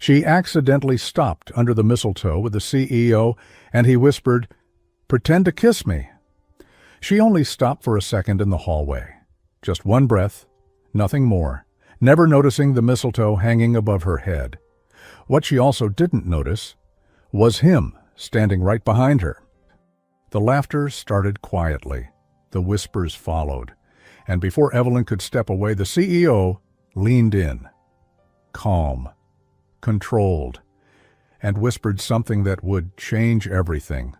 She accidentally stopped under the mistletoe with the CEO, and he whispered, "Pretend to kiss me." She only stopped for a second in the hallway. Just one breath, nothing more, never noticing the mistletoe hanging above her head. What she also didn't notice was him standing right behind her. The laughter started quietly. The whispers followed. And before Evelyn could step away, the CEO leaned in, calm, controlled, and whispered something that would change everything.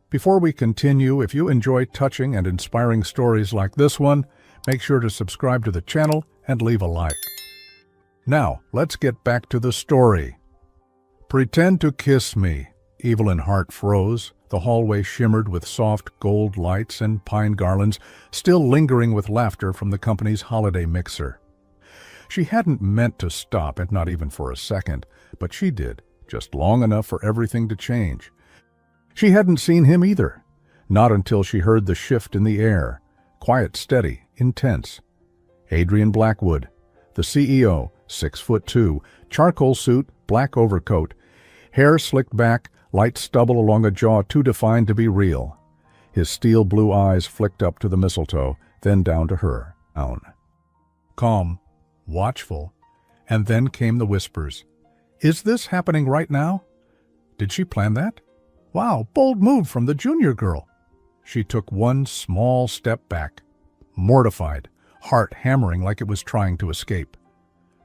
Before we continue, if you enjoy touching and inspiring stories like this one, make sure to subscribe to the channel and leave a like. Now, let's get back to the story. "Pretend to kiss me." Evelyn's heart froze. The hallway shimmered with soft gold lights and pine garlands, still lingering with laughter from the company's holiday mixer. She hadn't meant to stop it, not even for a second, but she did, just long enough for everything to change. She hadn't seen him either, not until she heard the shift in the air, quiet, steady, intense. Adrian Blackwood, the CEO, 6'2", charcoal suit, black overcoat, hair slicked back, light stubble along a jaw too defined to be real. His steel blue eyes flicked up to the mistletoe, then down to her. Down. Calm, watchful, and then came the whispers. "Is this happening right now? Did she plan that? Wow, bold move from the junior girl." She took one small step back, mortified, heart hammering like it was trying to escape.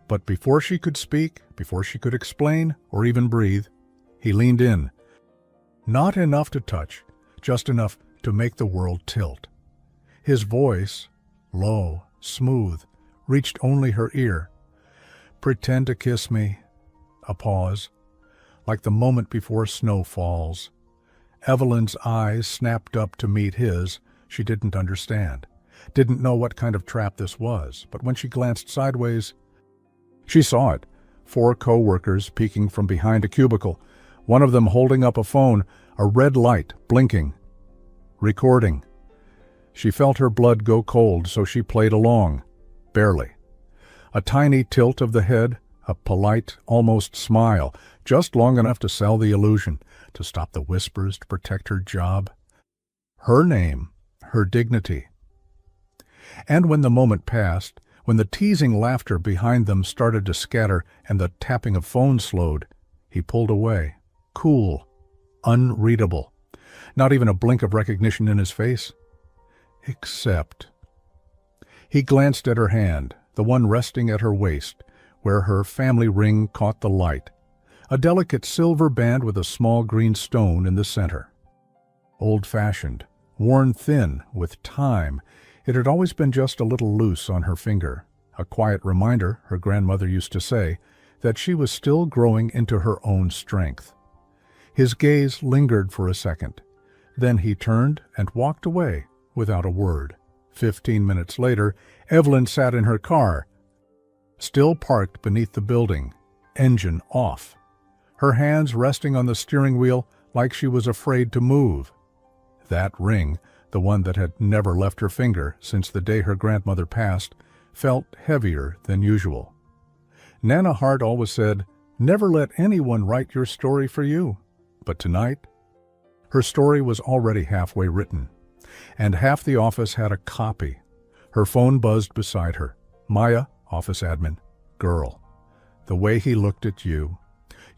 But before she could speak, before she could explain or even breathe, he leaned in. Not enough to touch, just enough to make the world tilt. His voice, low, smooth, reached only her ear. "Pretend to kiss me." A pause, like the moment before snow falls. Evelyn's eyes snapped up to meet his. She didn't understand, didn't know what kind of trap this was, but when she glanced sideways, she saw it. 4 co-workers peeking from behind a cubicle, one of them holding up a phone, a red light blinking. Recording. She felt her blood go cold, so she played along. Barely. A tiny tilt of the head, a polite, almost smile, just long enough to sell the illusion, to stop the whispers, to protect her job. Her name, her dignity. And when the moment passed, when the teasing laughter behind them started to scatter and the tapping of phones slowed, he pulled away, cool, unreadable. Not even a blink of recognition in his face. Except... He glanced at her hand, the one resting at her waist, where her family ring caught the light. A delicate silver band with a small green stone in the center. Old-fashioned, worn thin with time, it had always been just a little loose on her finger, a quiet reminder, her grandmother used to say, that she was still growing into her own strength. His gaze lingered for a second. Then he turned and walked away without a word. 15 minutes later, Evelyn sat in her car, still parked beneath the building, engine off, her hands resting on the steering wheel like she was afraid to move. That ring, the one that had never left her finger since the day her grandmother passed, felt heavier than usual. Nana Hart always said, "Never let anyone write your story for you." But tonight, her story was already halfway written, and half the office had a copy. Her phone buzzed beside her. Maya, office admin, girl. The way he looked at you.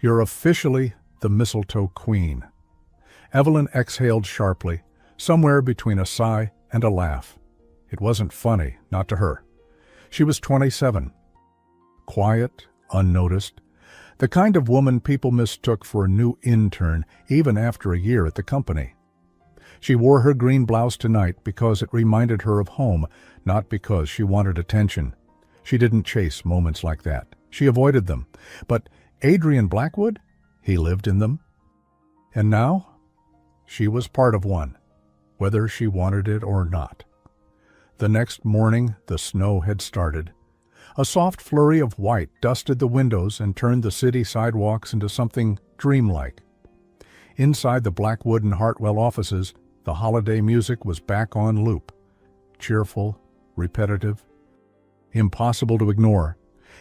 You're officially the mistletoe queen. Evelyn exhaled sharply, somewhere between a sigh and a laugh. It wasn't funny, not to her. She was 27. Quiet, unnoticed. The kind of woman people mistook for a new intern, even after a year at the company. She wore her green blouse tonight because it reminded her of home, not because she wanted attention. She didn't chase moments like that. She avoided them. But Adrian Blackwood? He lived in them. And now? She was part of one, whether she wanted it or not. The next morning, the snow had started. A soft flurry of white dusted the windows and turned the city sidewalks into something dreamlike. Inside the Blackwood and Hartwell offices, the holiday music was back on loop. Cheerful, repetitive, impossible to ignore.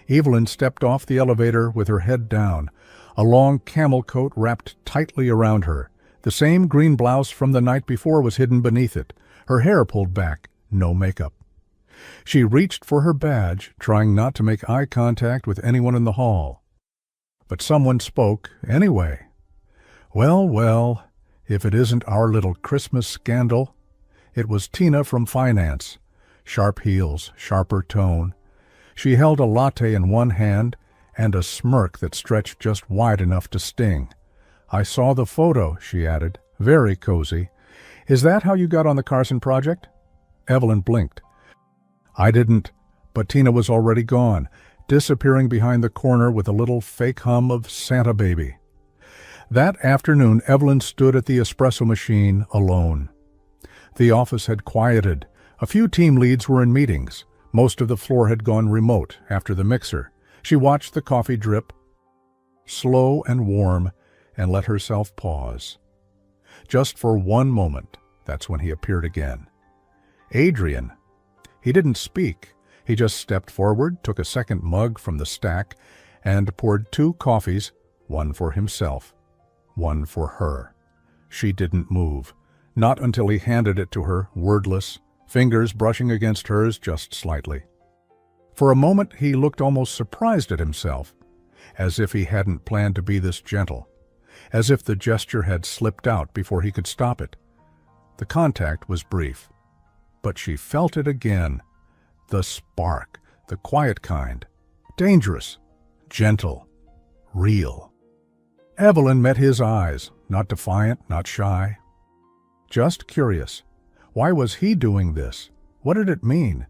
Evelyn stepped off the elevator with her head down, a long camel coat wrapped tightly around her. The same green blouse from the night before was hidden beneath it, her hair pulled back, no makeup. She reached for her badge, trying not to make eye contact with anyone in the hall. But someone spoke anyway. Well, well, if it isn't our little Christmas scandal. It was Tina from finance. Sharp heels, sharper tone. She held a latte in one hand and a smirk that stretched just wide enough to sting. "I saw the photo," she added. "Very cozy. Is that how you got on the Carson project?" Evelyn blinked. "I didn't," but Tina was already gone, disappearing behind the corner with a little fake hum of Santa Baby. That afternoon, Evelyn stood at the espresso machine alone. The office had quieted. A few team leads were in meetings. Most of the floor had gone remote after the mixer. She watched the coffee drip, slow and warm, and let herself pause. Just for one moment, that's when he appeared again. Adrian. He didn't speak. He just stepped forward, took a second mug from the stack, and poured 2 coffees, one for himself, one for her. She didn't move, not until he handed it to her, wordless, fingers brushing against hers just slightly. For a moment he looked almost surprised at himself, as if he hadn't planned to be this gentle, as if the gesture had slipped out before he could stop it. The contact was brief, but she felt it again. The spark, the quiet kind, dangerous, gentle, real. Evelyn met his eyes, not defiant, not shy. Just curious. Why was he doing this? What did it mean?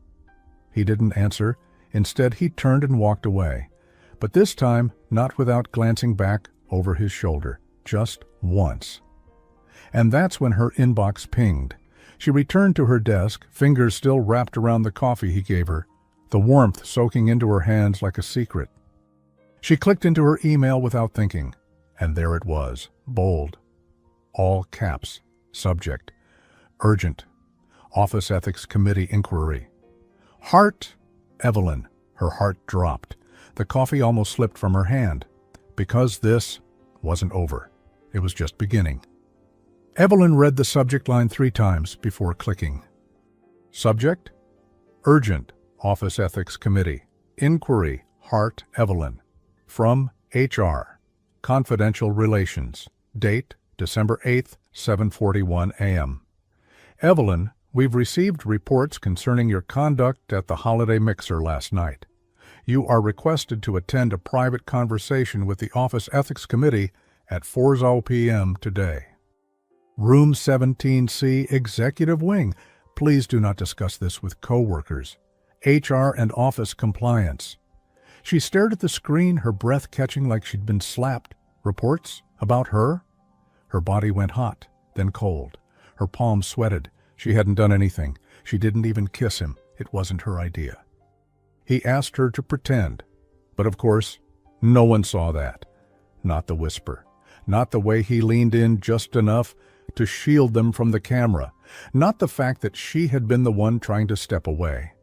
He didn't answer. Instead, he turned and walked away. But this time, not without glancing back over his shoulder, just once. And that's when her inbox pinged. She returned to her desk, fingers still wrapped around the coffee he gave her, the warmth soaking into her hands like a secret. She clicked into her email without thinking, and there it was, bold, all caps, subject, urgent, Office Ethics Committee inquiry. Heart, Evelyn. Her heart dropped. The coffee almost slipped from her hand. Because this wasn't over. It was just beginning. Evelyn read the subject line 3 times before clicking. Subject: Urgent, Office Ethics Committee. Inquiry, Hart Evelyn. From HR. Confidential Relations. Date, December 8th, 7:41 a.m. Evelyn, we've received reports concerning your conduct at the holiday mixer last night. You are requested to attend a private conversation with the Office Ethics Committee at 4 p.m. today. Room 17C, Executive Wing. Please do not discuss this with co-workers. HR and office compliance. She stared at the screen, her breath catching like she'd been slapped. Reports? About her? Her body went hot, then cold. Her palms sweated. She hadn't done anything. She didn't even kiss him. It wasn't her idea. He asked her to pretend. But of course, no one saw that. Not the whisper. Not the way he leaned in just enough to shield them from the camera. Not the fact that she had been the one trying to step away.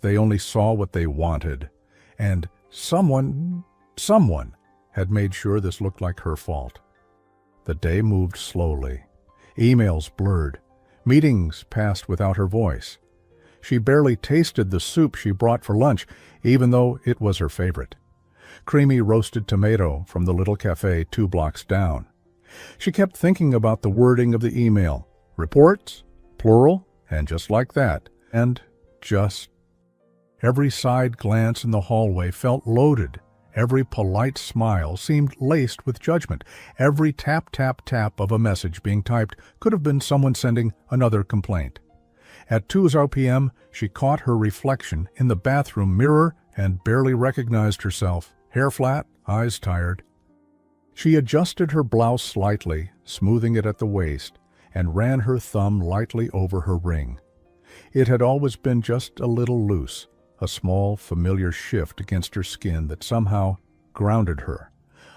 They only saw what they wanted. And someone had made sure this looked like her fault. The day moved slowly. Emails blurred. Meetings passed without her voice. She barely tasted the soup she brought for lunch, even though it was her favorite. Creamy roasted tomato from the little cafe 2 blocks down. She kept thinking about the wording of the email. Reports, plural, and just like that. And just. Every side glance in the hallway felt loaded. Every polite smile seemed laced with judgment. Every tap, tap, tap of a message being typed could have been someone sending another complaint. At 2 p.m., she caught her reflection in the bathroom mirror and barely recognized herself, hair flat, eyes tired. She adjusted her blouse slightly, smoothing it at the waist, and ran her thumb lightly over her ring. It had always been just a little loose, a small, familiar shift against her skin that somehow grounded her.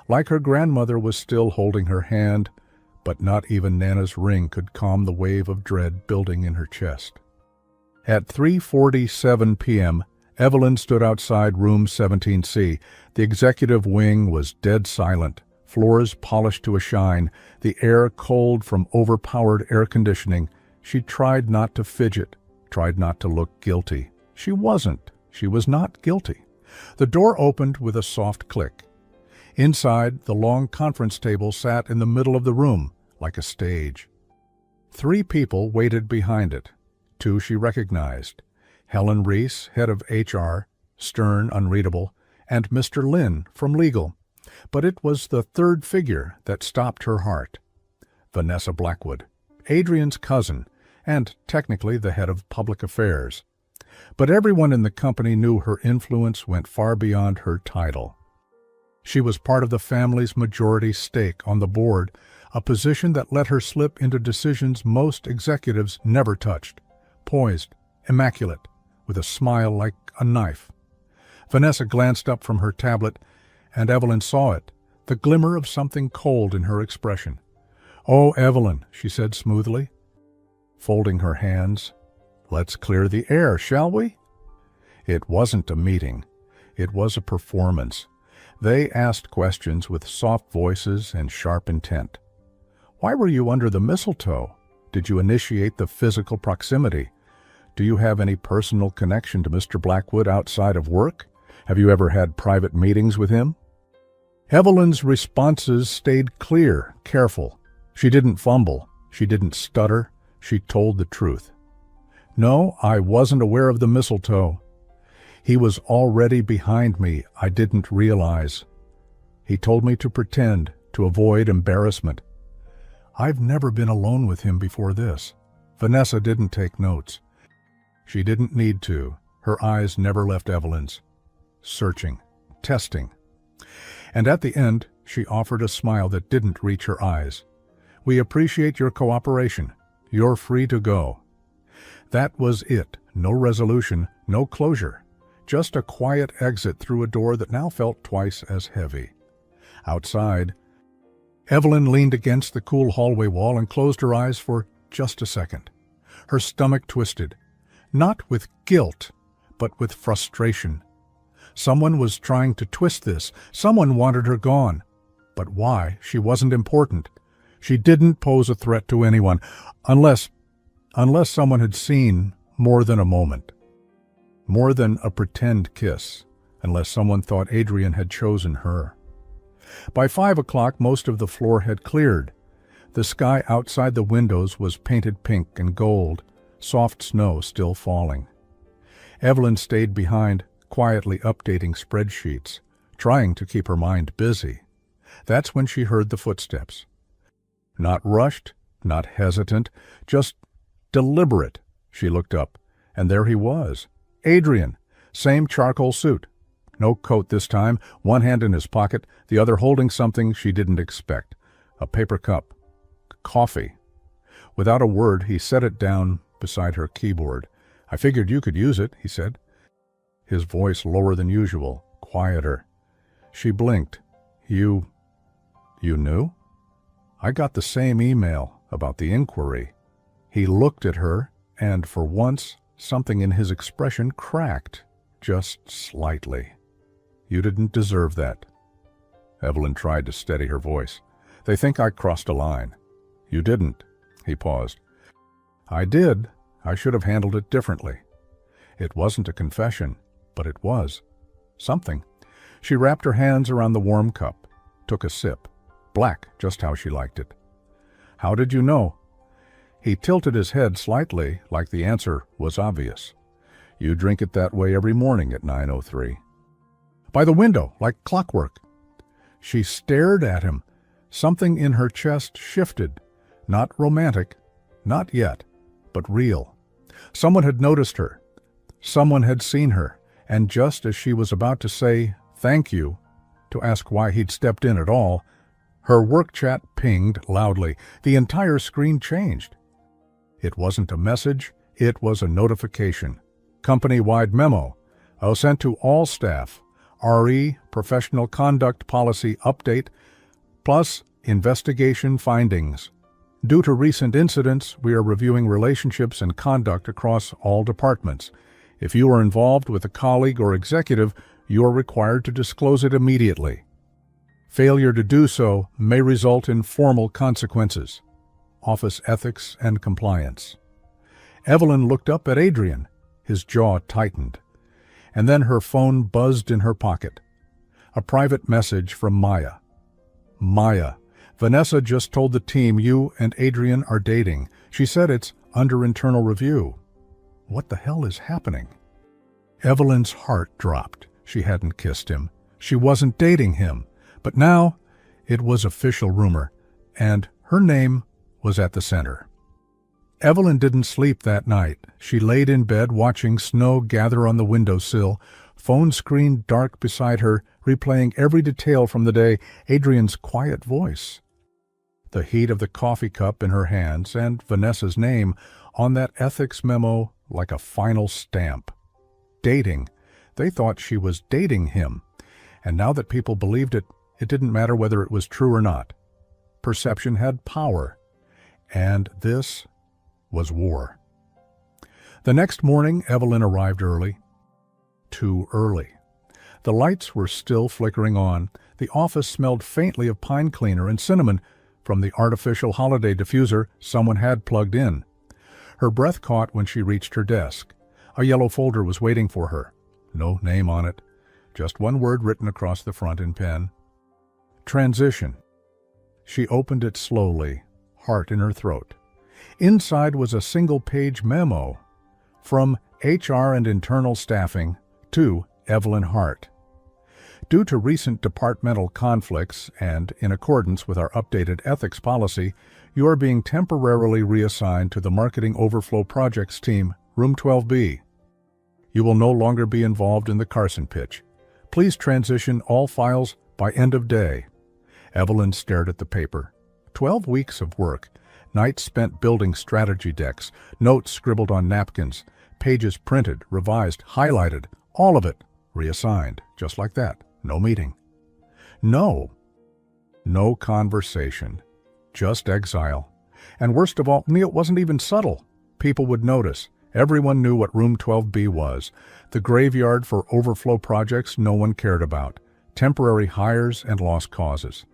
Like her grandmother was still holding her hand, but not even Nana's ring could calm the wave of dread building in her chest. At 3:47 p.m., Evelyn stood outside room 17C. The executive wing was dead silent, floors polished to a shine, the air cold from overpowered air conditioning. She tried not to fidget, tried not to look guilty. She wasn't. She was not guilty. The door opened with a soft click. Inside, the long conference table sat in the middle of the room, like a stage. 3 people waited behind it. 2 she recognized. Helen Reese, head of HR, stern, unreadable, and Mr. Lynn from legal. But it was the third figure that stopped her heart. Vanessa Blackwood, Adrian's cousin, and technically the head of public affairs. But everyone in the company knew her influence went far beyond her title. She was part of the family's majority stake on the board, a position that let her slip into decisions most executives never touched. Poised, immaculate, with a smile like a knife. Vanessa glanced up from her tablet, and Evelyn saw it, the glimmer of something cold in her expression. "Oh, Evelyn," she said smoothly, folding her hands, "let's clear the air, shall we?" It wasn't a meeting. It was a performance. They asked questions with soft voices and sharp intent. Why were you under the mistletoe? Did you initiate the physical proximity? Do you have any personal connection to Mr. Blackwood outside of work? Have you ever had private meetings with him? Evelyn's responses stayed clear, careful. She didn't fumble. She didn't stutter. She told the truth. "No, I wasn't aware of the mistletoe. He was already behind me. I didn't realize. He told me to pretend, to avoid embarrassment. I've never been alone with him before this." Vanessa didn't take notes. She didn't need to. Her eyes never left Evelyn's. Searching, testing. And at the end, she offered a smile that didn't reach her eyes. "We appreciate your cooperation. You're free to go." That was it. No resolution, no closure. Just a quiet exit through a door that now felt twice as heavy. Outside, Evelyn leaned against the cool hallway wall and closed her eyes for just a second. Her stomach twisted. Not with guilt, but with frustration. Someone was trying to twist this. Someone wanted her gone. But why? She wasn't important. She didn't pose a threat to anyone, unless someone had seen more than a moment. More than a pretend kiss, unless someone thought Adrian had chosen her. By 5 o'clock, most of the floor had cleared. The sky outside the windows was painted pink and gold, soft snow still falling. Evelyn stayed behind, quietly updating spreadsheets, trying to keep her mind busy. That's when she heard the footsteps. Not rushed, not hesitant, just deliberate. She looked up, and there he was. Adrian, same charcoal suit. No coat this time, one hand in his pocket, the other holding something she didn't expect. A paper cup. Coffee. Without a word, he set it down beside her keyboard. "I figured you could use it," he said. His voice lower than usual, quieter. She blinked. You knew?" "I got the same email about the inquiry." He looked at her, and for once, something in his expression cracked, just slightly. "You didn't deserve that." Evelyn tried to steady her voice. "They think I crossed a line." "You didn't." He paused. "I did. I should have handled it differently." It wasn't a confession, but it was. Something. She wrapped her hands around the warm cup, took a sip. Black, just how she liked it. "How did you know?" He tilted his head slightly, like the answer was obvious. "You drink it that way every morning at 9:03. "By the window, like clockwork." She stared at him. Something in her chest shifted. Not romantic, not yet, but real. Someone had noticed her. Someone had seen her, and just as she was about to say thank you, to ask why he'd stepped in at all, her work chat pinged loudly. The entire screen changed. It wasn't a message, it was a notification. Company-wide memo. Sent to all staff. RE Professional Conduct Policy Update, plus investigation findings. Due to recent incidents, we are reviewing relationships and conduct across all departments. If you are involved with a colleague or executive, you are required to disclose it immediately. Failure to do so may result in formal consequences. Office ethics and compliance. Evelyn looked up at Adrian. His jaw tightened. And then her phone buzzed in her pocket. A private message from Maya. Maya, Vanessa just told the team you and Adrian are dating. She said it's under internal review. What the hell is happening? Evelyn's heart dropped. She hadn't kissed him. She wasn't dating him. But now it was official rumor, and her name was at the center. Evelyn didn't sleep that night. She laid in bed watching snow gather on the windowsill, phone screen dark beside her, replaying every detail from the day, Adrian's quiet voice. The heat of the coffee cup in her hands, and Vanessa's name on that ethics memo like a final stamp. Dating. They thought she was dating him, and now that people believed it, it didn't matter whether it was true or not. Perception had power, and this was war. The next morning, Evelyn arrived early. Too early. The lights were still flickering on. The office smelled faintly of pine cleaner and cinnamon from the artificial holiday diffuser someone had plugged in. Her breath caught when she reached her desk. A yellow folder was waiting for her. No name on it. Just one word written across the front in pen. Transition. She opened it slowly, heart in her throat. Inside was a single-page memo. From HR and Internal Staffing to Evelyn Hart. Due to recent departmental conflicts and in accordance with our updated ethics policy, you are being temporarily reassigned to the Marketing Overflow Projects team, Room 12B. You will no longer be involved in the Carson pitch. Please transition all files by end of day. Evelyn stared at the paper. 12 weeks of work, nights spent building strategy decks, notes scribbled on napkins, pages printed, revised, highlighted, all of it reassigned, just like that. No meeting. No conversation. Just exile. And worst of all, it wasn't even subtle. People would notice. Everyone knew what Room 12B was. The graveyard for overflow projects no one cared about. Temporary hires and lost causes.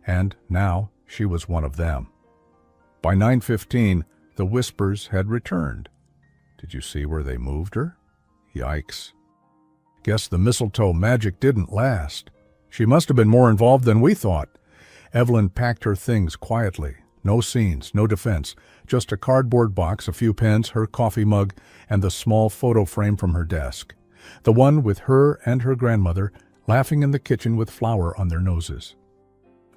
And now she was one of them. By 9:15, the whispers had returned. Did you see where they moved her? Yikes. Guess the mistletoe magic didn't last. She must have been more involved than we thought. Evelyn packed her things quietly. No scenes, no defense, just a cardboard box, a few pens, her coffee mug, and the small photo frame from her desk. The one with her and her grandmother laughing in the kitchen with flour on their noses.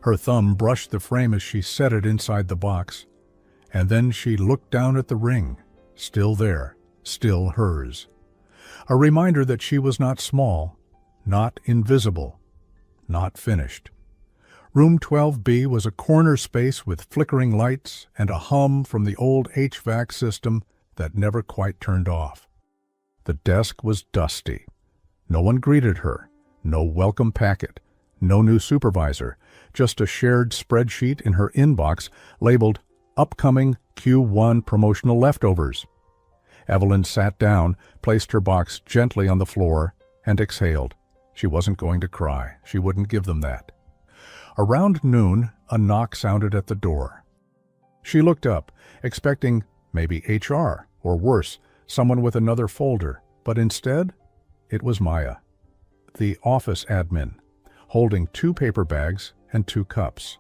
Her thumb brushed the frame as she set it inside the box. And then she looked down at the ring. Still there, still hers. A reminder that she was not small, not invisible, not finished. Room 12B was a corner space with flickering lights and a hum from the old HVAC system that never quite turned off. The desk was dusty. No one greeted her, no welcome packet, no new supervisor, just a shared spreadsheet in her inbox labeled Upcoming Q1 Promotional Leftovers. Evelyn sat down, placed her box gently on the floor, and exhaled. She wasn't going to cry. She wouldn't give them that. Around noon, a knock sounded at the door. She looked up, expecting maybe HR, or worse, someone with another folder, but instead, it was Maya, the office admin, holding 2 paper bags and 2 cups.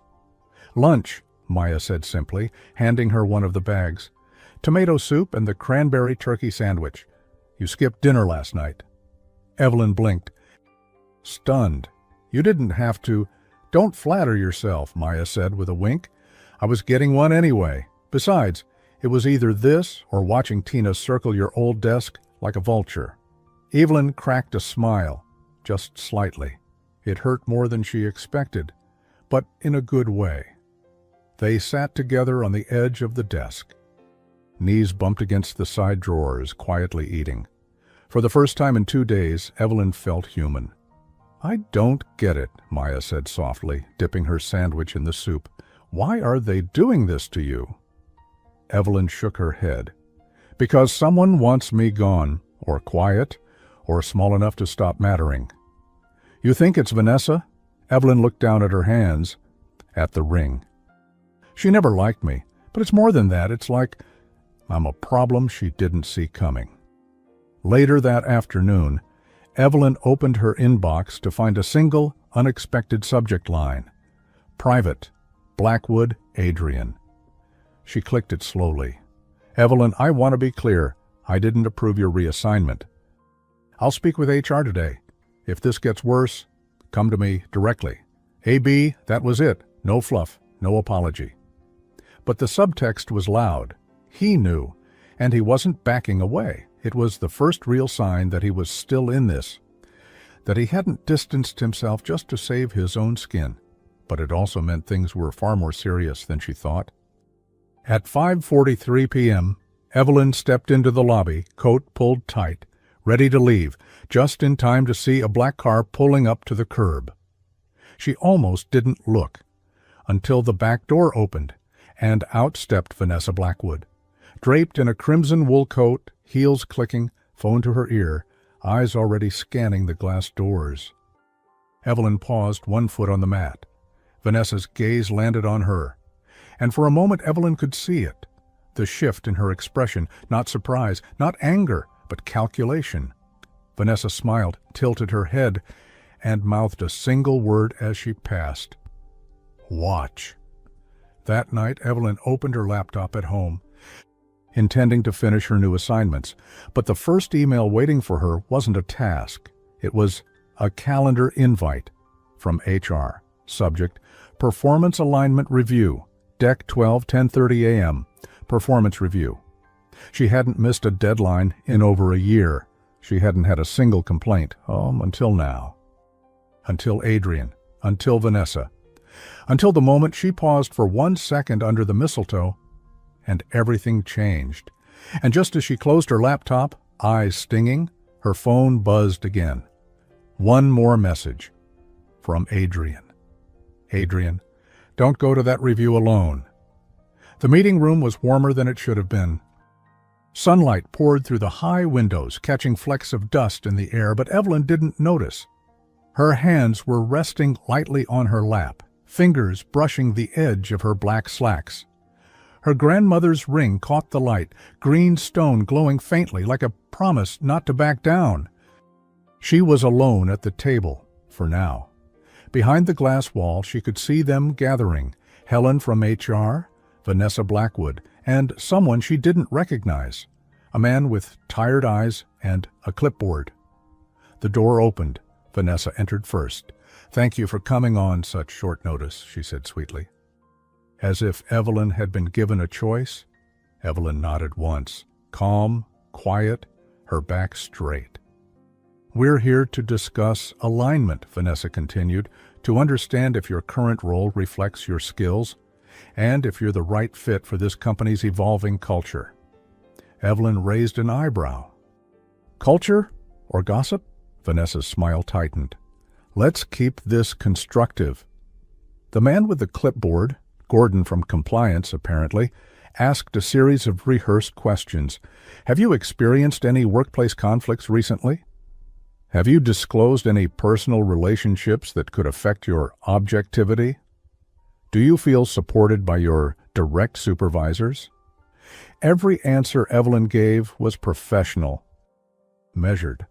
Lunch, Maya said simply, handing her one of the bags. Tomato soup and the cranberry turkey sandwich. You skipped dinner last night. Evelyn blinked. Stunned. You didn't have to. Don't flatter yourself, Maya said with a wink. I was getting one anyway. Besides, it was either this or watching Tina circle your old desk like a vulture. Evelyn cracked a smile, just slightly. It hurt more than she expected, but in a good way. They sat together on the edge of the desk. Knees bumped against the side drawers, quietly eating. For the first time in 2 days, Evelyn felt human. I don't get it, Maya said softly, dipping her sandwich in the soup. Why are they doing this to you? Evelyn shook her head. Because someone wants me gone, or quiet, or small enough to stop mattering. You think it's Vanessa? Evelyn looked down at her hands, at the ring. She never liked me, but it's more than that. It's like I'm a problem she didn't see coming. Later that afternoon, Evelyn opened her inbox to find a single, unexpected subject line. Private, Blackwood, Adrian. She clicked it slowly. Evelyn, I want to be clear. I didn't approve your reassignment. I'll speak with HR today. If this gets worse, come to me directly. AB, that was it. No fluff, no apology. But the subtext was loud. He knew, and he wasn't backing away. It was the first real sign that he was still in this, that he hadn't distanced himself just to save his own skin. But it also meant things were far more serious than she thought. At 5:43 p.m., Evelyn stepped into the lobby, coat pulled tight, ready to leave, just in time to see a black car pulling up to the curb. She almost didn't look, until the back door opened, and out stepped Vanessa Blackwood. Draped in a crimson wool coat, heels clicking, phone to her ear, eyes already scanning the glass doors. Evelyn paused, one foot on the mat. Vanessa's gaze landed on her, and for a moment Evelyn could see it. The shift in her expression, not surprise, not anger, but calculation. Vanessa smiled, tilted her head, and mouthed a single word as she passed. Watch. That night, Evelyn opened her laptop at home, intending to finish her new assignments. But the first email waiting for her wasn't a task. It was a calendar invite from HR. Subject, Performance Alignment Review, Deck 12, 10:30 a.m., Performance Review. She hadn't missed a deadline in over a year. She hadn't had a single complaint, until now. Until Adrian, until Vanessa. Until the moment she paused for 1 second under the mistletoe, and everything changed. And just as she closed her laptop, eyes stinging, her phone buzzed again. One more message. From Adrian. Adrian, don't go to that review alone. The meeting room was warmer than it should have been. Sunlight poured through the high windows, catching flecks of dust in the air, but Evelyn didn't notice. Her hands were resting lightly on her lap, fingers brushing the edge of her black slacks. Her grandmother's ring caught the light, green stone glowing faintly like a promise not to back down. She was alone at the table, for now. Behind the glass wall, she could see them gathering, Helen from HR, Vanessa Blackwood, and someone she didn't recognize, a man with tired eyes and a clipboard. The door opened. Vanessa entered first. Thank you for coming on such short notice, she said sweetly. As if Evelyn had been given a choice, Evelyn nodded once, calm, quiet, her back straight. We're here to discuss alignment, Vanessa continued, to understand if your current role reflects your skills and if you're the right fit for this company's evolving culture. Evelyn raised an eyebrow. Culture or gossip? Vanessa's smile tightened. Let's keep this constructive. The man with the clipboard, Gordon from compliance apparently, asked a series of rehearsed questions. Have you experienced any workplace conflicts recently? Have you disclosed any personal relationships that could affect your objectivity? Do you feel supported by your direct supervisors? Every answer Evelyn gave was professional, measured.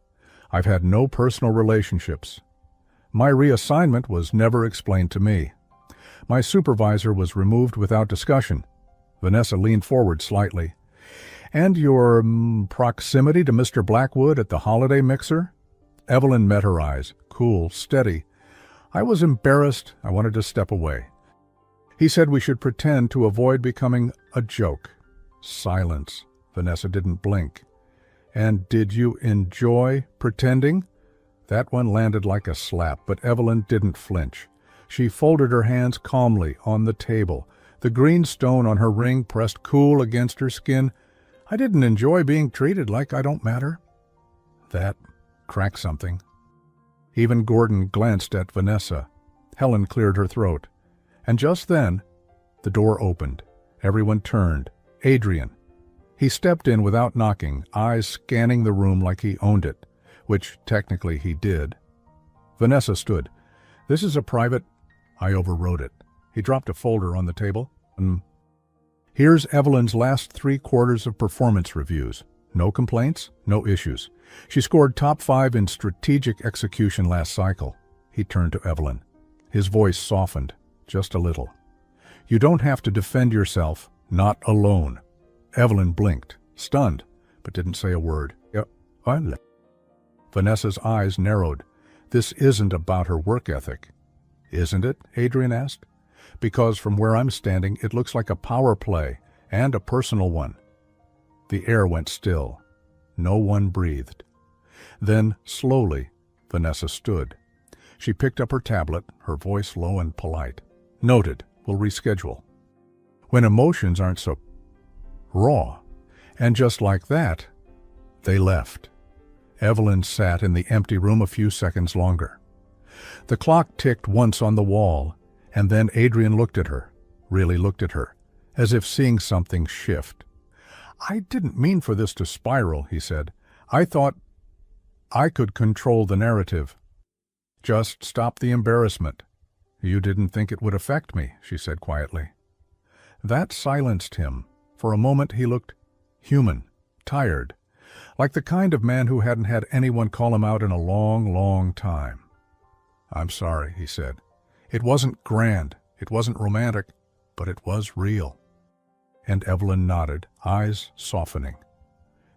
I've had no personal relationships. My reassignment was never explained to me. My supervisor was removed without discussion. Vanessa leaned forward slightly. And your proximity to Mr. Blackwood at the holiday mixer? Evelyn met her eyes, cool, steady. I was embarrassed. I wanted to step away. He said we should pretend to avoid becoming a joke. Silence. Vanessa didn't blink. And did you enjoy pretending? That one landed like a slap, but Evelyn didn't flinch. She folded her hands calmly on the table, the green stone on her ring pressed cool against her skin. I didn't enjoy being treated like I don't matter. That cracked something. Even Gordon glanced at Vanessa. Helen cleared her throat. And just then, the door opened. Everyone turned. Adrian. He stepped in without knocking, eyes scanning the room like he owned it, which technically he did. Vanessa stood. "This is a private—" I overrode it. He dropped a folder on the table. Here's Evelyn's last 3/4 of performance reviews. No complaints, no issues. She scored top 5 in strategic execution last cycle. He turned to Evelyn. His voice softened, just a little. "You don't have to defend yourself, not alone." Evelyn blinked, stunned, but didn't say a word. Vanessa's eyes narrowed. "This isn't about her work ethic." "Isn't it?" Adrian asked. "Because from where I'm standing, it looks like a power play, and a personal one." The air went still. No one breathed. Then, slowly, Vanessa stood. She picked up her tablet, her voice low and polite. "Noted. We'll reschedule." When emotions aren't so raw. And just like that, they left. Evelyn sat in the empty room a few seconds longer. The clock ticked once on the wall, and then Adrian looked at her, really looked at her, as if seeing something shift. "I didn't mean for this to spiral," he said. "I thought I could control the narrative. Just stop the embarrassment." "You didn't think it would affect me," she said quietly. That silenced him. For a moment he looked human, tired, like the kind of man who hadn't had anyone call him out in a long, long time. "I'm sorry," he said. "It wasn't grand, it wasn't romantic, but it was real." And Evelyn nodded, eyes softening.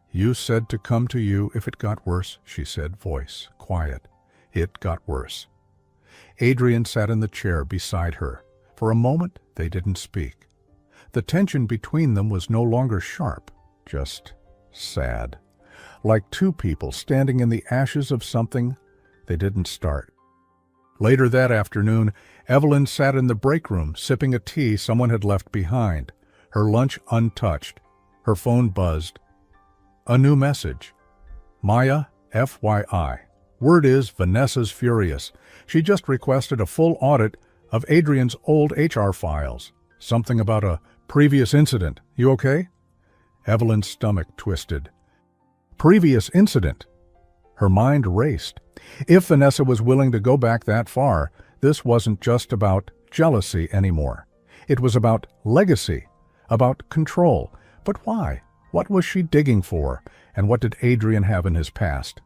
"You said to come to you if it got worse," she said, voice quiet. It got worse. Adrian sat in the chair beside her. For a moment they didn't speak. The tension between them was no longer sharp, just sad. Like two people standing in the ashes of something they didn't start. Later that afternoon, Evelyn sat in the break room, sipping a tea someone had left behind, her lunch untouched. Her phone buzzed. A new message. "Maya, FYI. Word is Vanessa's furious. She just requested a full audit of Adrian's old HR files. Something about a previous incident. You okay?" Evelyn's stomach twisted. Previous incident. Her mind raced. If Vanessa was willing to go back that far, this wasn't just about jealousy anymore. It was about legacy, about control. But why? What was she digging for? And what did Adrian have in his past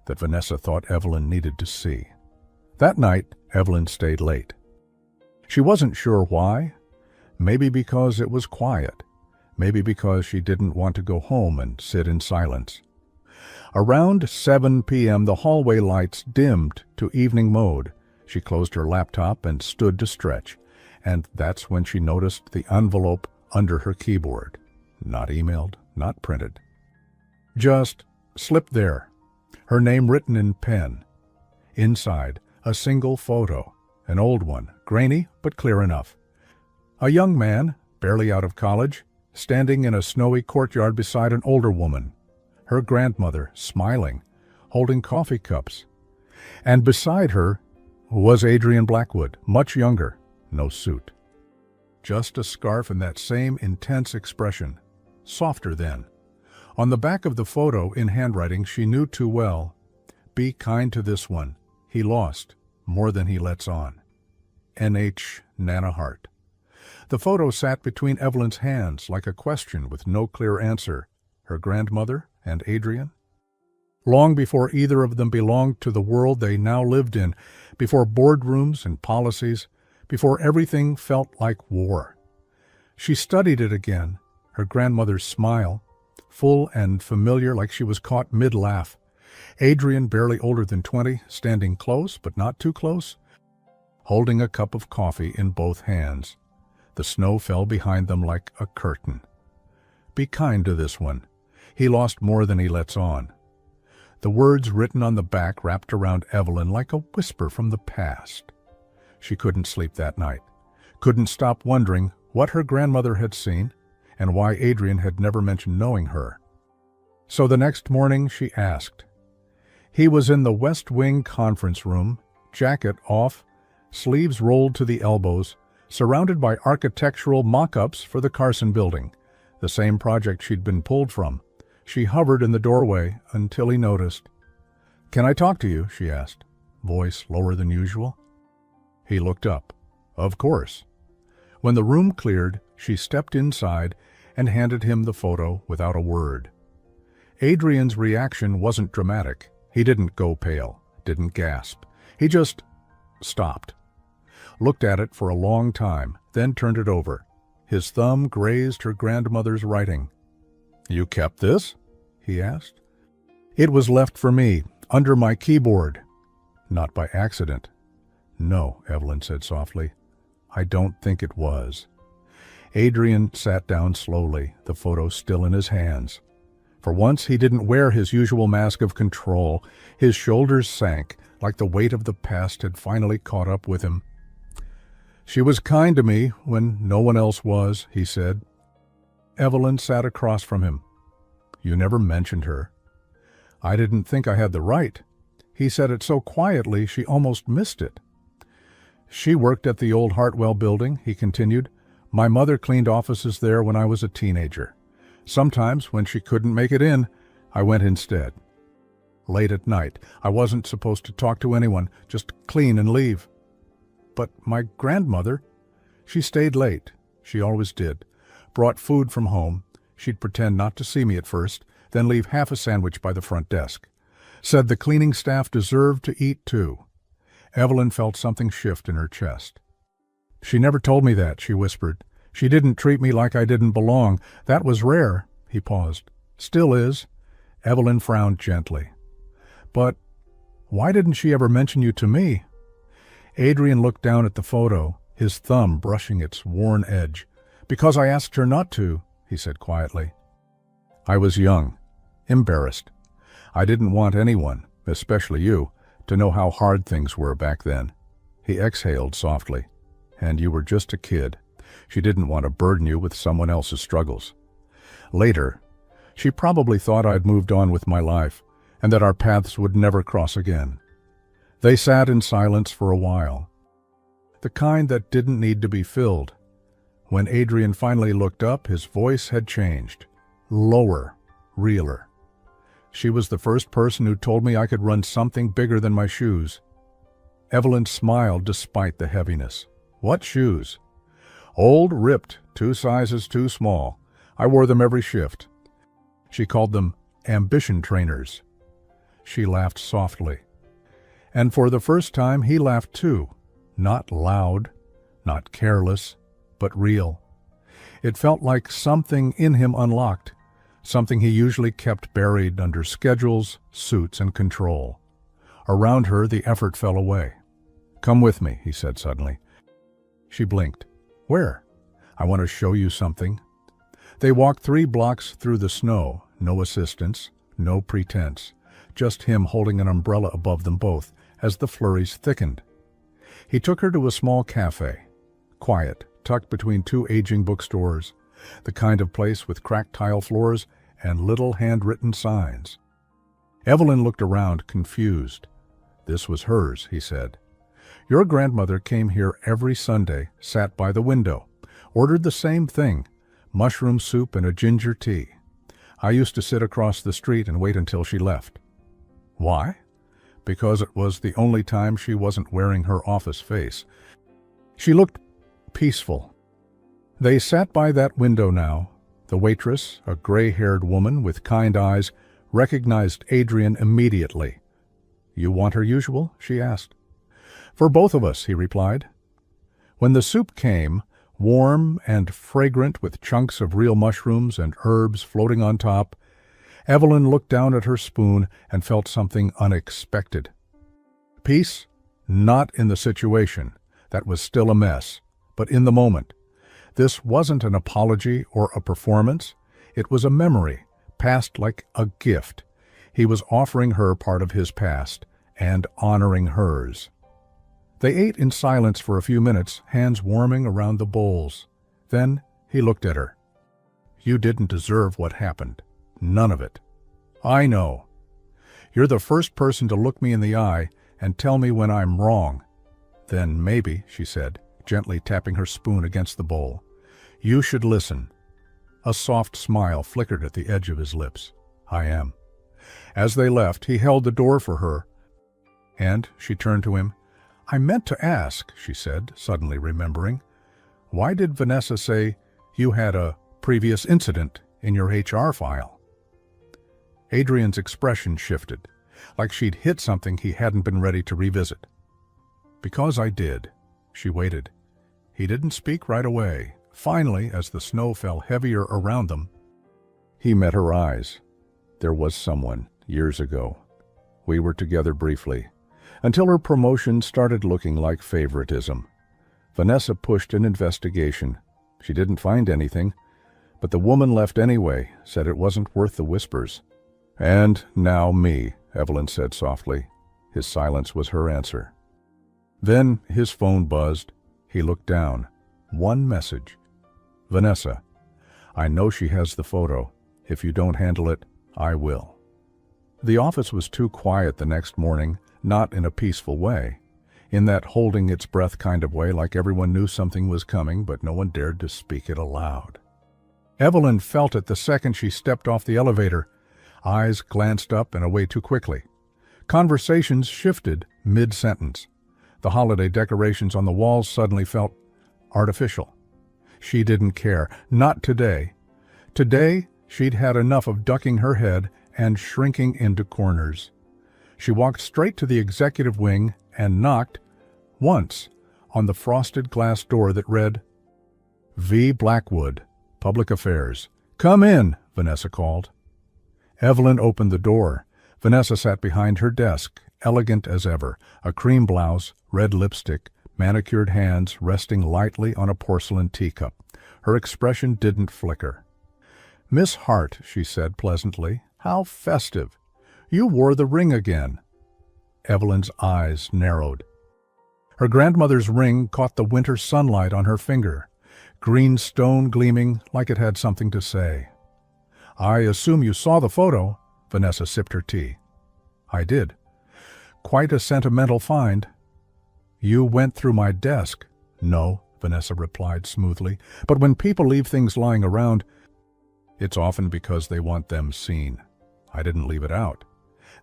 that Vanessa thought Evelyn needed to see? That night, Evelyn stayed late. She wasn't sure why. Maybe because it was quiet. Maybe because she didn't want to go home and sit in silence. Around 7 p.m., the hallway lights dimmed to evening mode. She closed her laptop and stood to stretch, and that's when she noticed the envelope under her keyboard. Not emailed, not printed. Just slipped there. Her name written in pen. Inside, a single photo, an old one, grainy but clear enough. A young man, barely out of college, standing in a snowy courtyard beside an older woman. Her grandmother, smiling, holding coffee cups. And beside her was Adrian Blackwood, much younger, no suit. Just a scarf and that same intense expression, softer then. On the back of the photo, in handwriting she knew too well, "Be kind to this one. He lost more than he lets on. N.H. Nana Hart." The photo sat between Evelyn's hands like a question with no clear answer. Her grandmother and Adrian? Long before either of them belonged to the world they now lived in, before boardrooms and policies, before everything felt like war. She studied it again, her grandmother's smile, full and familiar like she was caught mid-laugh. Adrian, barely older than 20, standing close but not too close, holding a cup of coffee in both hands. The snow fell behind them like a curtain. "Be kind to this one. He lost more than he lets on." The words written on the back wrapped around Evelyn like a whisper from the past. She couldn't sleep that night, couldn't stop wondering what her grandmother had seen and why Adrian had never mentioned knowing her. So the next morning she asked. He was in the West Wing conference room, jacket off, sleeves rolled to the elbows, surrounded by architectural mock-ups for the Carson building. the same project she'd been pulled from. She hovered in the doorway until he noticed. "Can I talk to you?" she asked, voice lower than usual. He looked up. Of course. When the room cleared, she stepped inside and handed him the photo without a word. Adrian's reaction wasn't dramatic. He didn't go pale, didn't gasp. He just stopped, looked at it for a long time, then turned it over. His thumb grazed her grandmother's writing. "You kept this?" he asked. "It was left for me, under my keyboard." "Not by accident." "No," Evelyn said softly. "I don't think it was." Adrian sat down slowly, the photo still in his hands. For once he didn't wear his usual mask of control. His shoulders sank, like the weight of the past had finally caught up with him. "She was kind to me when no one else was," he said. Evelyn sat across from him. "You never mentioned her." "I didn't think I had the right." He said it so quietly she almost missed it. "She worked at the old Hartwell building," he continued. "My mother cleaned offices there when I was a teenager. Sometimes, when she couldn't make it in, I went instead. Late at night, I wasn't supposed to talk to anyone, just clean and leave. But my grandmother, she stayed late. She always did. Brought food from home. She'd pretend not to see me at first, then leave half a sandwich by the front desk. Said the cleaning staff deserved to eat too." Evelyn felt something shift in her chest. "She never told me that," she whispered. "She didn't treat me like I didn't belong. That was rare." He paused. "Still is." Evelyn frowned gently. "But why didn't she ever mention you to me?" Adrian looked down at the photo, his thumb brushing its worn edge. "Because I asked her not to," he said quietly. "I was young, embarrassed. I didn't want anyone, especially you, to know how hard things were back then." He exhaled softly. "And you were just a kid. She didn't want to burden you with someone else's struggles. Later, she probably thought I'd moved on with my life, and that our paths would never cross again." They sat in silence for a while, the kind that didn't need to be filled. When Adrian finally looked up, his voice had changed. Lower, realer. "She was the first person who told me I could run something bigger than my shoes." Evelyn smiled despite the heaviness. "What shoes?" "Old, ripped, 2 sizes too small. I wore them every shift." She called them ambition trainers. She laughed softly. And for the first time he laughed too. Not loud, not careless, but real. It felt like something in him unlocked, something he usually kept buried under schedules, suits, and control. Around her the effort fell away. "Come with me," he said suddenly. She blinked. "Where?" "I want to show you something." They walked 3 blocks through the snow, no assistance, no pretense, just him holding an umbrella above them both as the flurries thickened. He took her to a small cafe, quiet, tucked between 2 aging bookstores, the kind of place with cracked tile floors and little handwritten signs. Evelyn looked around, confused. This was hers, he said. "Your grandmother came here every Sunday, sat by the window, ordered the same thing, mushroom soup and a ginger tea. I used to sit across the street and wait until she left." "Why?" "Because it was the only time she wasn't wearing her office face. She looked peaceful." They sat by that window now. The waitress, a gray-haired woman with kind eyes, recognized Adrian immediately. "You want her usual?" she asked. "For both of us," he replied. When the soup came, warm and fragrant with chunks of real mushrooms and herbs floating on top, Evelyn looked down at her spoon and felt something unexpected. Peace? Not in the situation. That was still a mess. But in the moment. This wasn't an apology or a performance. It was a memory, passed like a gift. He was offering her part of his past and honoring hers. They ate in silence for a few minutes, hands warming around the bowls. Then he looked at her. "You didn't deserve what happened. None of it. I know. You're the first person to look me in the eye and tell me when I'm wrong. Then maybe," she said, gently tapping her spoon against the bowl, "you should listen." A soft smile flickered at the edge of his lips. I am. As they left, he held the door for her, and she turned to him. I meant to ask, she said, suddenly remembering. Why did Vanessa say you had a previous incident in your HR file? Adrian's expression shifted, like she'd hit something he hadn't been ready to revisit. Because I did. She waited. He didn't speak right away. Finally, as the snow fell heavier around them, he met her eyes. There was someone, years ago. We were together briefly, until her promotion started looking like favoritism. Vanessa pushed an investigation. She didn't find anything, but the woman left anyway, said it wasn't worth the whispers. And now me, Evelyn said softly. His silence was her answer. Then his phone buzzed. He looked down. One message. Vanessa, I know she has the photo. If you don't handle it, I will. The office was too quiet the next morning, not in a peaceful way. In that holding its breath kind of way, like everyone knew something was coming, but no one dared to speak it aloud. Evelyn felt it the second she stepped off the elevator. Eyes glanced up and away too quickly. Conversations shifted mid-sentence. The holiday decorations on the walls suddenly felt artificial. She didn't care. Not today. Today, she'd had enough of ducking her head and shrinking into corners. She walked straight to the executive wing and knocked, once, on the frosted glass door that read, V. Blackwood, Public Affairs. Come in, Vanessa called. Evelyn opened the door. Vanessa sat behind her desk, elegant as ever, a cream blouse, red lipstick, manicured hands resting lightly on a porcelain teacup. Her expression didn't flicker. Miss Hart, she said pleasantly, how festive. You wore the ring again. Evelyn's eyes narrowed. Her grandmother's ring caught the winter sunlight on her finger, green stone gleaming like it had something to say. I assume you saw the photo. Vanessa sipped her tea. I did. Quite a sentimental find. You went through my desk. No, Vanessa replied smoothly, but when people leave things lying around, it's often because they want them seen. I didn't leave it out.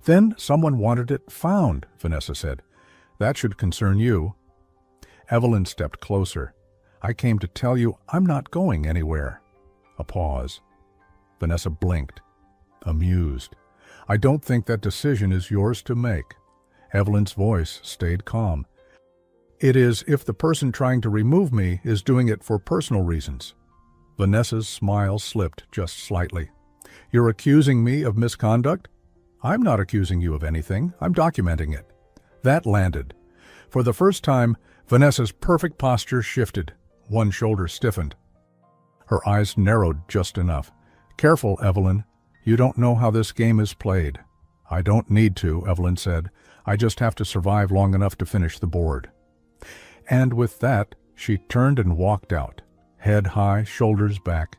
Then someone wanted it found, Vanessa said. That should concern you. Evelyn stepped closer. I came to tell you I'm not going anywhere. A pause. Vanessa blinked, amused. I don't think that decision is yours to make. Evelyn's voice stayed calm. It is if the person trying to remove me is doing it for personal reasons. Vanessa's smile slipped just slightly. You're accusing me of misconduct? I'm not accusing you of anything. I'm documenting it. That landed. For the first time, Vanessa's perfect posture shifted. One shoulder stiffened. Her eyes narrowed just enough. Careful, Evelyn. You don't know how this game is played. I don't need to, Evelyn said. I just have to survive long enough to finish the board. And with that, she turned and walked out, head high, shoulders back.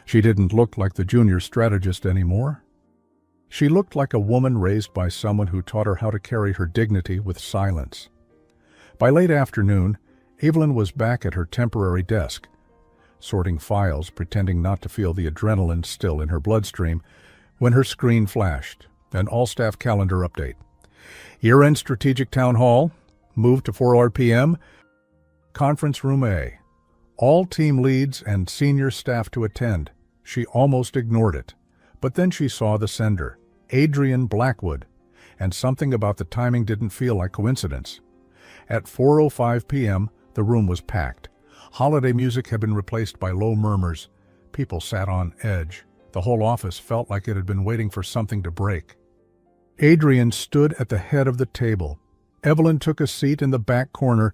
She didn't look like the junior strategist anymore. She looked like a woman raised by someone who taught her how to carry her dignity with silence. By late afternoon, Evelyn was back at her temporary desk, sorting files, pretending not to feel the adrenaline still in her bloodstream, when her screen flashed, an all-staff calendar update. Year-end strategic town hall, moved to 4 p.m., conference room A. All team leads and senior staff to attend. She almost ignored it. But then she saw the sender, Adrian Blackwood, and something about the timing didn't feel like coincidence. At 4:05 p.m., the room was packed. Holiday music had been replaced by low murmurs. People sat on edge. The whole office felt like it had been waiting for something to break. Adrian stood at the head of the table. Evelyn took a seat in the back corner,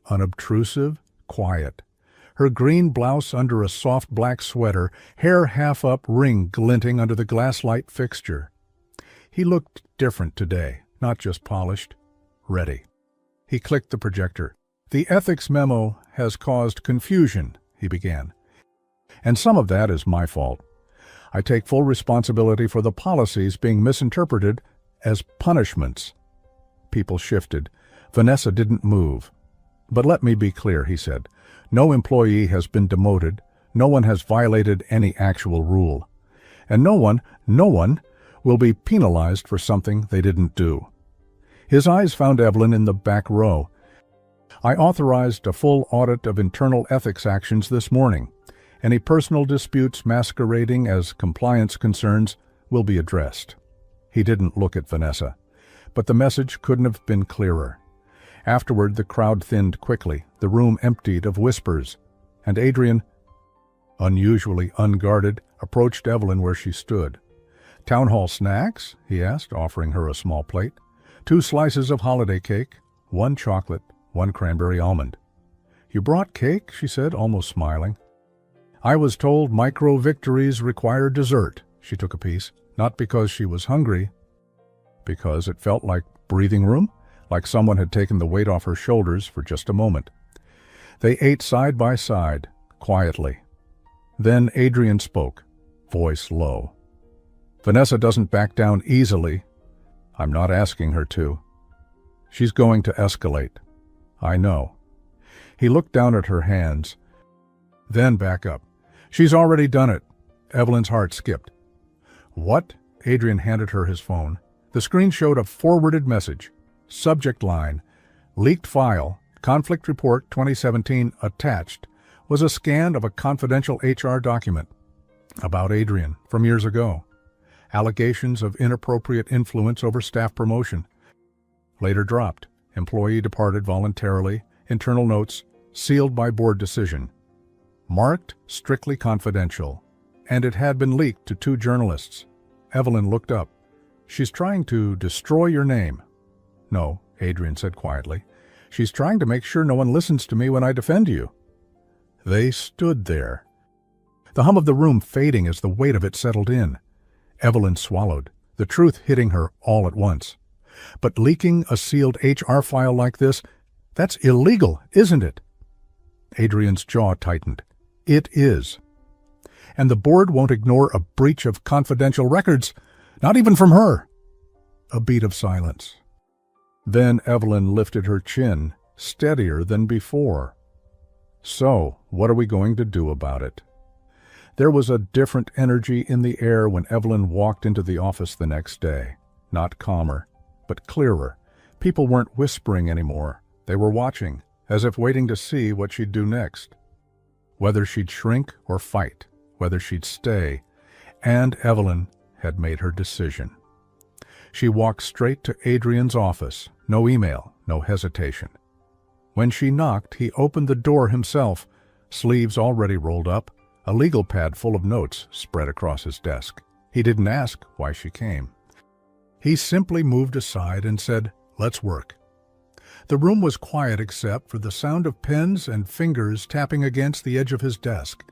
unobtrusive, quiet. Her green blouse under a soft black sweater, hair half up, ring glinting under the glass light fixture. He looked different today, not just polished, ready. He clicked the projector. The ethics memo has caused confusion, he began. And some of that is my fault. I take full responsibility for the policies being misinterpreted as punishments. People shifted. Vanessa didn't move. But let me be clear, he said. No employee has been demoted. No one has violated any actual rule. And no one will be penalized for something they didn't do. His eyes found Evelyn in the back row. I authorized a full audit of internal ethics actions this morning. Any personal disputes masquerading as compliance concerns will be addressed. He didn't look at Vanessa, but the message couldn't have been clearer. Afterward, the crowd thinned quickly, the room emptied of whispers, and Adrian, unusually unguarded, approached Evelyn where she stood. "Town hall snacks?" he asked, offering her a small plate. "2 slices of holiday cake, 1 chocolate, 1 cranberry almond." "You brought cake?" she said, almost smiling. "I was told micro-victories require dessert." She took a piece, not because she was hungry, because it felt like breathing room, like someone had taken the weight off her shoulders for just a moment. They ate side by side, quietly. Then Adrian spoke, voice low. "Vanessa doesn't back down easily. I'm not asking her to. She's going to escalate. I know." He looked down at her hands, then back up. "She's already done it." Evelyn's heart skipped. "What?" Adrian handed her his phone. The screen showed a forwarded message. Subject line, "Leaked file, conflict report 2017 attached," was a scan of a confidential HR document about Adrian from years ago. Allegations of inappropriate influence over staff promotion. Later dropped. Employee departed voluntarily. Internal notes, sealed by board decision. Marked strictly confidential. And it had been leaked to 2 journalists. Evelyn looked up. "She's trying to destroy your name." "No," Adrian said quietly. "She's trying to make sure no one listens to me when I defend you." They stood there, the hum of the room fading as the weight of it settled in. Evelyn swallowed, the truth hitting her all at once. "But leaking a sealed HR file like this, that's illegal, isn't it?" Adrian's jaw tightened. "It is. And the board won't ignore a breach of confidential records, not even from her." A beat of silence. Then Evelyn lifted her chin, steadier than before. "So, what are we going to do about it?" There was a different energy in the air when Evelyn walked into the office the next day. Not calmer, but clearer. People weren't whispering anymore. They were watching, as if waiting to see what she'd do next. Whether she'd shrink or fight, whether she'd stay, and Evelyn had made her decision. She walked straight to Adrian's office. No email, no hesitation. When she knocked, he opened the door himself, sleeves already rolled up, a legal pad full of notes spread across his desk. He didn't ask why she came. He simply moved aside and said, "Let's work." The room was quiet except for the sound of pens and fingers tapping against the edge of his desk.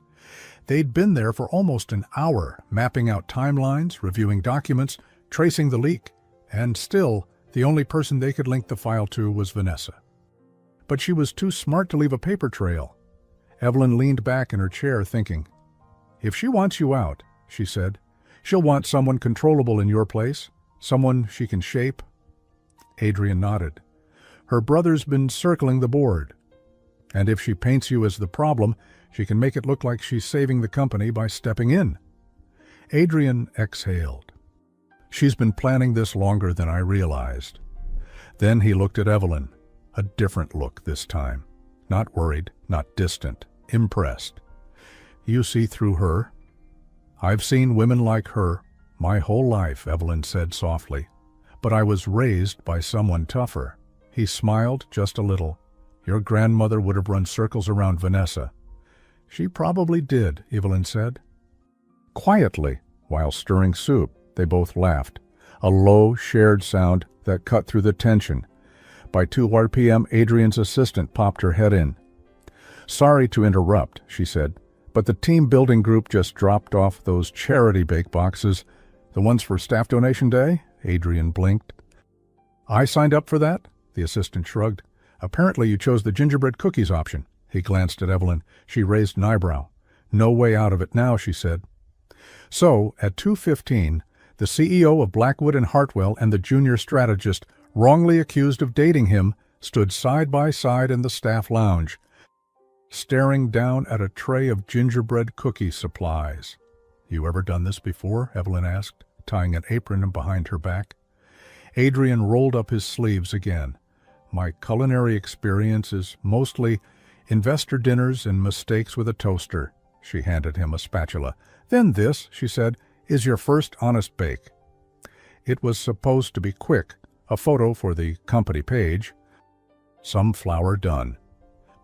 They'd been there for almost an hour, mapping out timelines, reviewing documents, tracing the leak, and still, the only person they could link the file to was Vanessa. But she was too smart to leave a paper trail. Evelyn leaned back in her chair, thinking. "If she wants you out," she said, "she'll want someone controllable in your place, someone she can shape." Adrian nodded. "Her brother's been circling the board. And if she paints you as the problem, she can make it look like she's saving the company by stepping in." Adrian exhaled. "She's been planning this longer than I realized." Then he looked at Evelyn, a different look this time. Not worried, not distant, impressed. "You see through her?" "I've seen women like her my whole life," Evelyn said softly. "But I was raised by someone tougher." He smiled just a little. "Your grandmother would have run circles around Vanessa." "She probably did," Evelyn said. Quietly, while stirring soup, they both laughed, a low, shared sound that cut through the tension. By 2 RPM, Adrian's assistant popped her head in. "Sorry to interrupt," she said, "but the team building group just dropped off those charity bake boxes. The ones for staff donation day?" Adrian blinked. "I signed up for that?" The assistant shrugged. "Apparently you chose the gingerbread cookies option." He glanced at Evelyn. She raised an eyebrow. "No way out of it now," she said. So, at 2:15, the CEO of Blackwood and Hartwell and the junior strategist, wrongly accused of dating him, stood side by side in the staff lounge. staring down at a tray of gingerbread cookie supplies. "You ever done this before?" Evelyn asked, tying an apron behind her back. Adrian rolled up his sleeves again. "My culinary experience is mostly investor dinners and mistakes with a toaster." She handed him a spatula. "Then this," she said, "is your first honest bake." It was supposed to be quick, a photo for the company page. Some flour done.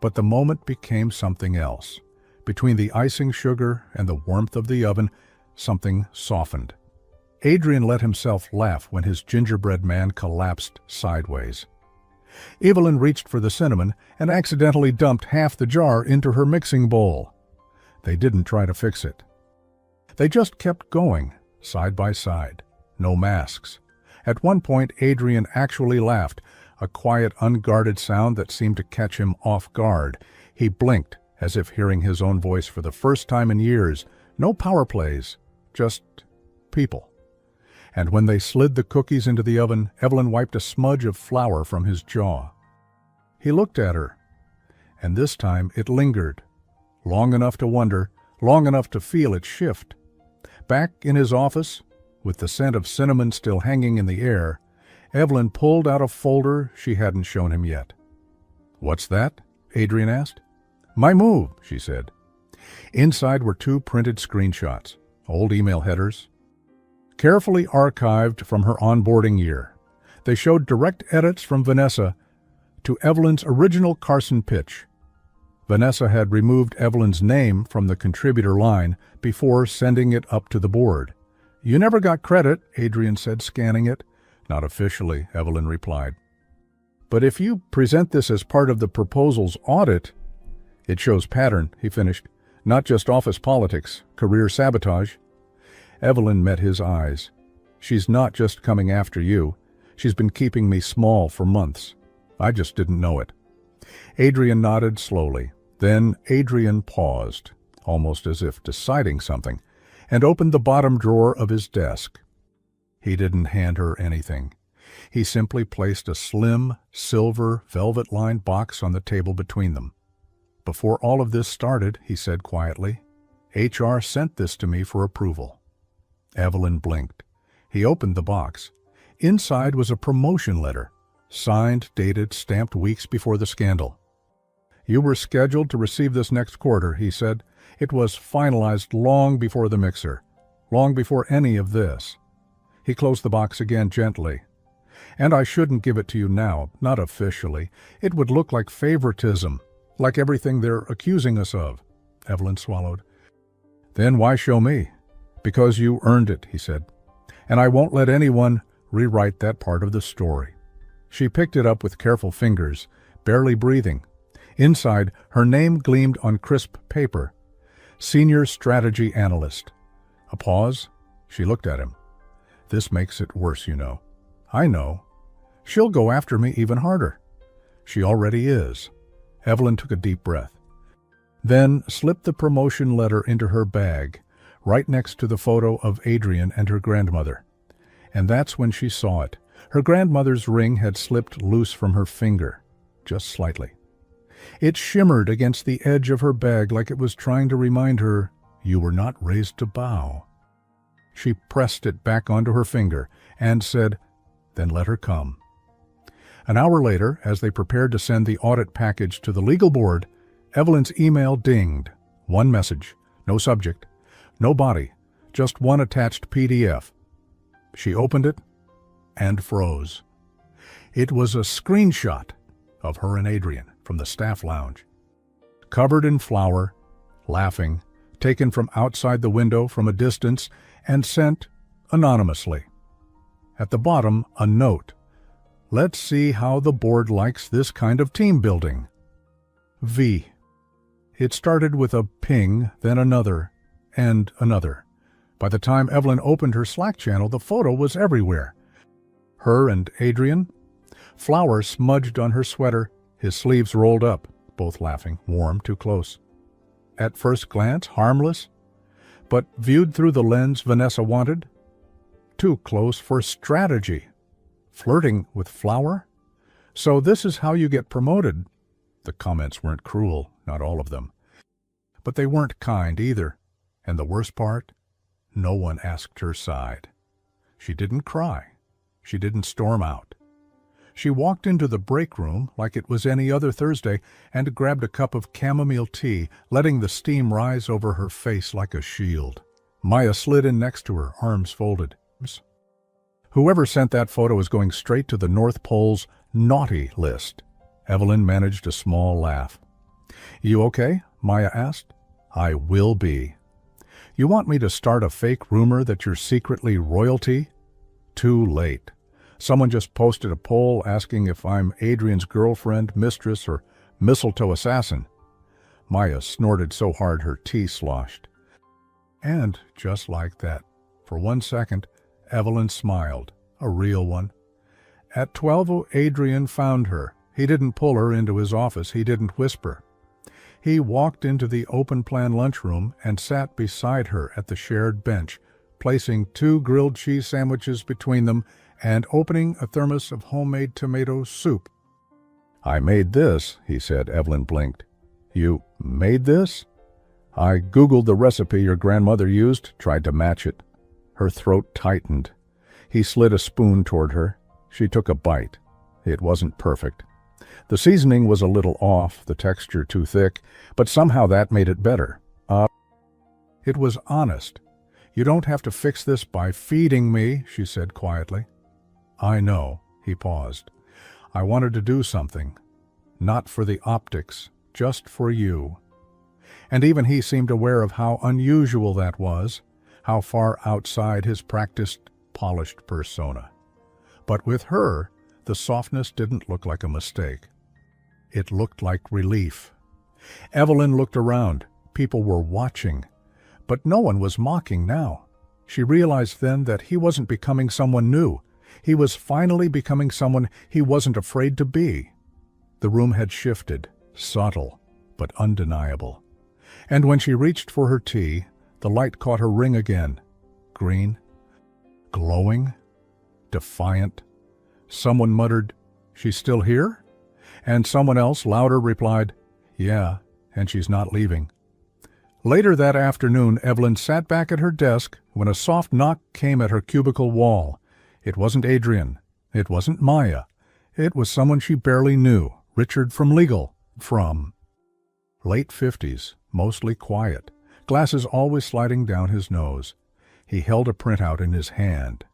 But the moment became something else. Between the icing sugar and the warmth of the oven, something softened. Adrian let himself laugh when his gingerbread man collapsed sideways. Evelyn reached for the cinnamon and accidentally dumped half the jar into her mixing bowl. They didn't try to fix it. They just kept going, side by side. No masks. At one point, Adrian actually laughed, a quiet, unguarded sound that seemed to catch him off guard. He blinked, as if hearing his own voice for the first time in years. No power plays, just people. And when they slid the cookies into the oven, Evelyn wiped a smudge of flour from his jaw. He looked at her, and this time it lingered, long enough to wonder, long enough to feel it shift. Back in his office, with the scent of cinnamon still hanging in the air, Evelyn pulled out a folder she hadn't shown him yet. "What's that?" Adrian asked. "My move," she said. Inside were 2 printed screenshots, old email headers, carefully archived from her onboarding year. They showed direct edits from Vanessa to Evelyn's original Carson pitch. Vanessa had removed Evelyn's name from the contributor line before sending it up to the board. "You never got credit," Adrian said, scanning it. "Not officially," Evelyn replied. "But if you present this as part of the proposal's audit..." "It shows pattern," he finished. "Not just office politics, career sabotage." Evelyn met his eyes. "She's not just coming after you. She's been keeping me small for months. I just didn't know it." Adrian nodded slowly. Then Adrian paused, almost as if deciding something, and opened the bottom drawer of his desk. He didn't hand her anything. He simply placed a slim, silver, velvet-lined box on the table between them. "Before all of this started," he said quietly, "HR sent this to me for approval." Evelyn blinked. He opened the box. Inside was a promotion letter, signed, dated, stamped weeks before the scandal. "You were scheduled to receive this next quarter," he said. "It was finalized long before the mixer, long before any of this." He closed the box again gently. "And I shouldn't give it to you now, not officially. It would look like favoritism, like everything they're accusing us of." Evelyn swallowed. "Then why show me?" "Because you earned it," he said. "And I won't let anyone rewrite that part of the story." She picked it up with careful fingers, barely breathing. Inside, her name gleamed on crisp paper. Senior Strategy Analyst. A pause. She looked at him. "This makes it worse, you know." "I know. She'll go after me even harder." "She already is." Evelyn took a deep breath. Then slipped the promotion letter into her bag, right next to the photo of Adrian and her grandmother. And that's when she saw it. Her grandmother's ring had slipped loose from her finger, just slightly. It shimmered against the edge of her bag like it was trying to remind her, "You were not raised to bow." She pressed it back onto her finger and said, "Then let her come." An hour later, as they prepared to send the audit package to the legal board, Evelyn's email dinged. One message, no subject, no body, just one attached PDF. She opened it and froze. It was a screenshot of her and Adrian from the staff lounge, covered in flour, laughing, taken from outside the window from a distance and sent anonymously. At the bottom, a note. "Let's see how the board likes this kind of team building. V." It started with a ping, then another, and another. By the time Evelyn opened her Slack channel, the photo was everywhere. Her and Adrian. Flour smudged on her sweater, his sleeves rolled up, both laughing, warm, too close. At first glance, harmless, but viewed through the lens Vanessa wanted, too close for strategy. Flirting with flour? "So this is how you get promoted." The comments weren't cruel, not all of them. But they weren't kind either. And the worst part? No one asked her side. She didn't cry. She didn't storm out. She walked into the break room like it was any other Thursday and grabbed a cup of chamomile tea, letting the steam rise over her face like a shield. Maya slid in next to her, arms folded. Whoever sent that photo is going straight to the North Pole's naughty list. Evelyn managed a small laugh. You okay? Maya asked. I will be. You want me to start a fake rumor that you're secretly royalty? Too late. Someone just posted a poll asking if I'm Adrian's girlfriend, mistress, or mistletoe assassin. Maya snorted so hard her tea sloshed. And just like that, for 1 second, Evelyn smiled, a real one. At 12, Adrian found her. He didn't pull her into his office. He didn't whisper. He walked into the open-plan lunchroom and sat beside her at the shared bench, placing 2 grilled cheese sandwiches between them and opening a thermos of homemade tomato soup. I made this, he said. Evelyn blinked. You made this? I Googled the recipe your grandmother used, tried to match it. Her throat tightened. He slid a spoon toward her. She took a bite. It wasn't perfect. The seasoning was a little off, the texture too thick, but somehow that made it better. It was honest. You don't have to fix this by feeding me, she said quietly. I know, he paused. I wanted to do something. Not for the optics, just for you. And even he seemed aware of how unusual that was, how far outside his practiced, polished persona. But with her, the softness didn't look like a mistake. It looked like relief. Evelyn looked around. People were watching. But no one was mocking now. She realized then that he wasn't becoming someone new. He was finally becoming someone he wasn't afraid to be. The room had shifted, subtle, but undeniable. And when she reached for her tea, the light caught her ring again. Green, glowing, defiant. Someone muttered, "She's still here?" And someone else, louder, replied, "Yeah, and she's not leaving." Later that afternoon, Evelyn sat back at her desk when a soft knock came at her cubicle wall. It wasn't Adrian. It wasn't Maya. It was someone she barely knew, Richard from legal, from late 50s, mostly quiet, glasses always sliding down his nose. He held a printout in his hand.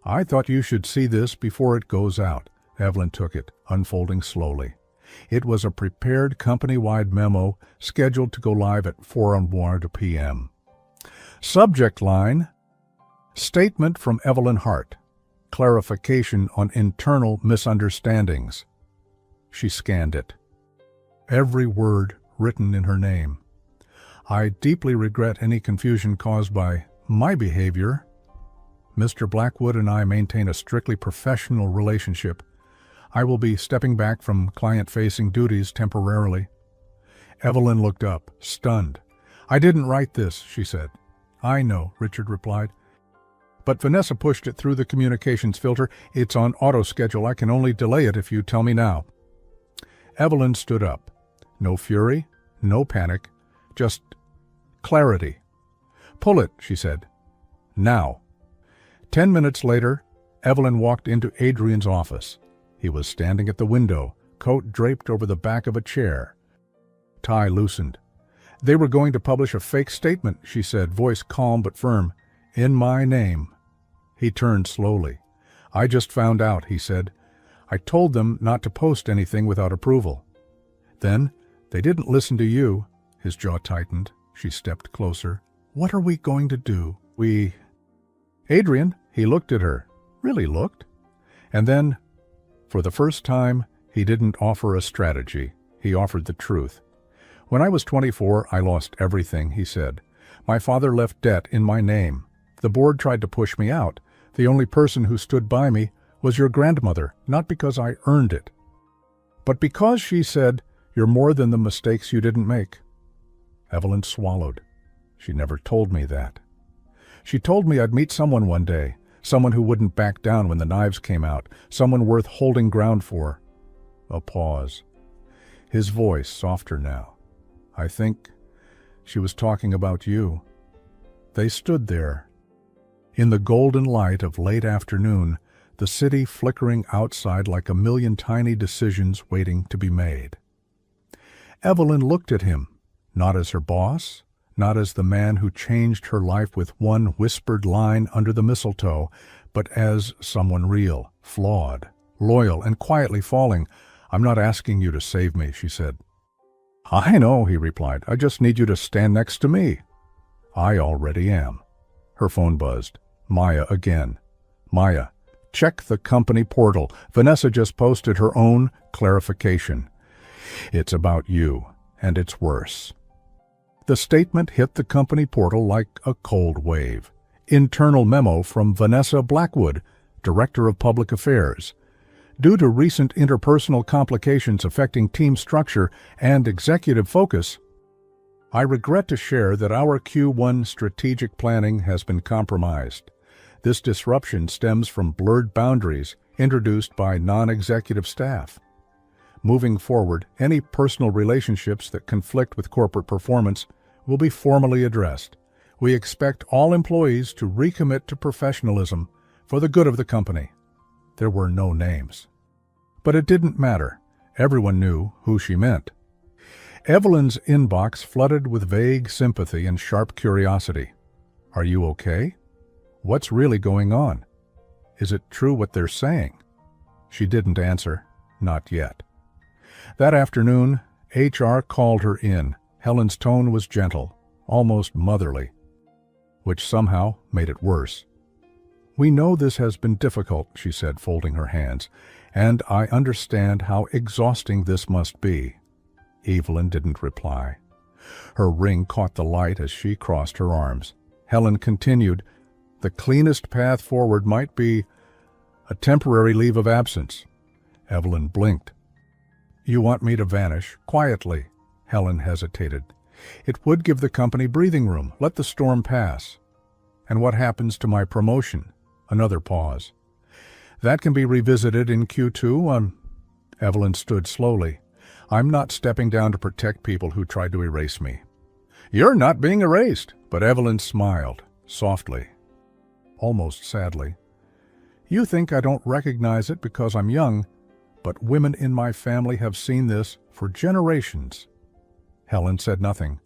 I thought you should see this before it goes out. Evelyn took it, unfolding slowly. It was a prepared company-wide memo scheduled to go live at 4:01 p.m. Subject line, Statement from Evelyn Hart. Clarification on internal misunderstandings. She scanned it. Every word written in her name. I deeply regret any confusion caused by my behavior. Mr. Blackwood and I maintain a strictly professional relationship. I will be stepping back from client-facing duties temporarily. Evelyn looked up, stunned. I didn't write this, she said. I know, Richard replied. But Vanessa pushed it through the communications filter. It's on auto-schedule. I can only delay it if you tell me now. Evelyn stood up. No fury, no panic, just clarity. Pull it, she said. Now. 10 minutes later, Evelyn walked into Adrian's office. He was standing at the window, coat draped over the back of a chair. Tie loosened. They were going to publish a fake statement, she said, voice calm but firm. In my name. He turned slowly. I just found out, he said. I told them not to post anything without approval. Then, they didn't listen to you. His jaw tightened. She stepped closer. What are we going to do? Adrian, he looked at her. Really looked. And then, for the first time, he didn't offer a strategy. He offered the truth. When I was 24, I lost everything, he said. My father left debt in my name. The board tried to push me out. The only person who stood by me was your grandmother, not because I earned it, but because she said, you're more than the mistakes you didn't make. Evelyn swallowed. She never told me that. She told me I'd meet someone one day, someone who wouldn't back down when the knives came out, someone worth holding ground for. A pause. his voice softer now. "I think she was talking about you." They stood there, in the golden light of late afternoon, the city flickering outside like a million tiny decisions waiting to be made. Evelyn looked at him, not as her boss, not as the man who changed her life with one whispered line under the mistletoe, but as someone real, flawed, loyal, and quietly falling. "I'm not asking you to save me," she said. "I know," he replied. "I just need you to stand next to me." "I already am." Her phone buzzed. Maya again. "Maya, check the company portal. Vanessa just posted her own clarification. It's about you, and it's worse." The statement hit the company portal like a cold wave. Internal memo from Vanessa Blackwood, Director of Public Affairs. Due to recent interpersonal complications affecting team structure and executive focus, I regret to share that our Q1 strategic planning has been compromised. This disruption stems from blurred boundaries introduced by non-executive staff. Moving forward, any personal relationships that conflict with corporate performance will be formally addressed. We expect all employees to recommit to professionalism for the good of the company. There were no names. But it didn't matter. Everyone knew who she meant. Evelyn's inbox flooded with vague sympathy and sharp curiosity. "Are you okay? What's really going on? Is it true what they're saying?" She didn't answer. Not yet. That afternoon, HR called her in. Helen's tone was gentle, almost motherly, which somehow made it worse. "We know this has been difficult," she said, folding her hands, "and I understand how exhausting this must be." Evelyn didn't reply. Her ring caught the light as she crossed her arms. Helen continued, "The cleanest path forward might be a temporary leave of absence." Evelyn blinked. "You want me to vanish, quietly?" Helen hesitated. "It would give the company breathing room. Let the storm pass." "And what happens to my promotion?" Another pause. "That can be revisited in Q2. Evelyn stood slowly. "I'm not stepping down to protect people who tried to erase me." "You're not being erased." But Evelyn smiled, softly, almost sadly. "You think I don't recognize it because I'm young, but women in my family have seen this for generations." Helen said nothing.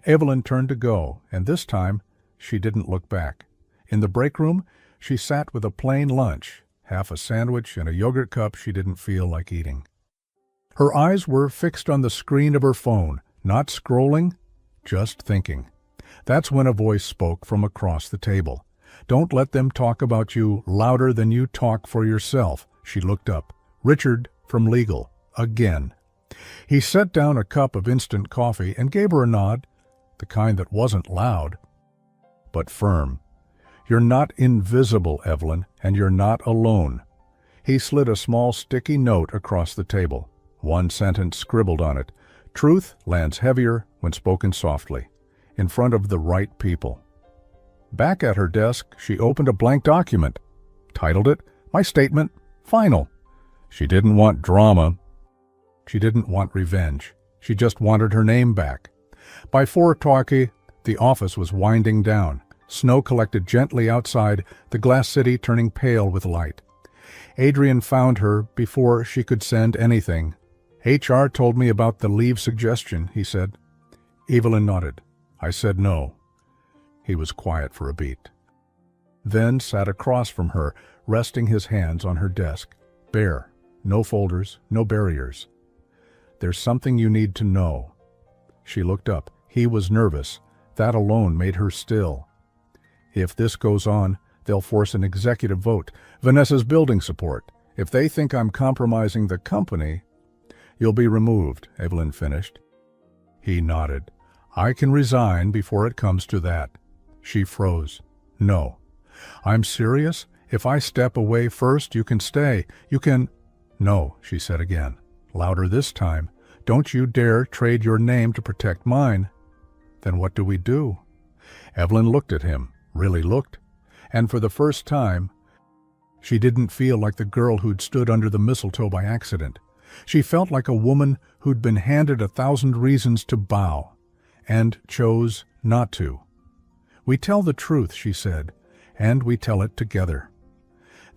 Evelyn turned to go, and this time she didn't look back. In the break room, she sat with a plain lunch, half a sandwich and a yogurt cup she didn't feel like eating. Her eyes were fixed on the screen of her phone, not scrolling, just thinking. That's when a voice spoke from across the table. "Don't let them talk about you louder than you talk for yourself." She looked up. Richard from legal, again. He set down a cup of instant coffee and gave her a nod, the kind that wasn't loud, but firm. "You're not invisible, Evelyn, and you're not alone." He slid a small sticky note across the table. One sentence scribbled on it. "Truth lands heavier when spoken softly, in front of the right people." Back at her desk, she opened a blank document, titled it, "My Statement, Final." She didn't want drama. She didn't want revenge. She just wanted her name back. By 4:20, the office was winding down. Snow collected gently outside, the glass city turning pale with light. Adrian found her before she could send anything. "HR told me about the leave suggestion," he said. Evelyn nodded. "I said no." He was quiet for a beat. Then sat across from her, resting his hands on her desk. Bare. No folders, no barriers. "There's something you need to know." She looked up. He was nervous. That alone made her still. "If this goes on, they'll force an executive vote. Vanessa's building support. If they think I'm compromising the company..." "You'll be removed," Evelyn finished. He nodded. "I can resign before it comes to that." She froze. "No. I'm serious. If I step away first, you can stay. You can..." "No," she said again, louder this time. "Don't you dare trade your name to protect mine." "Then what do we do?" Evelyn looked at him, really looked, and for the first time, she didn't feel like the girl who'd stood under the mistletoe by accident. She felt like a woman who'd been handed 1,000 reasons to bow, and chose not to. "We tell the truth," she said, "and we tell it together."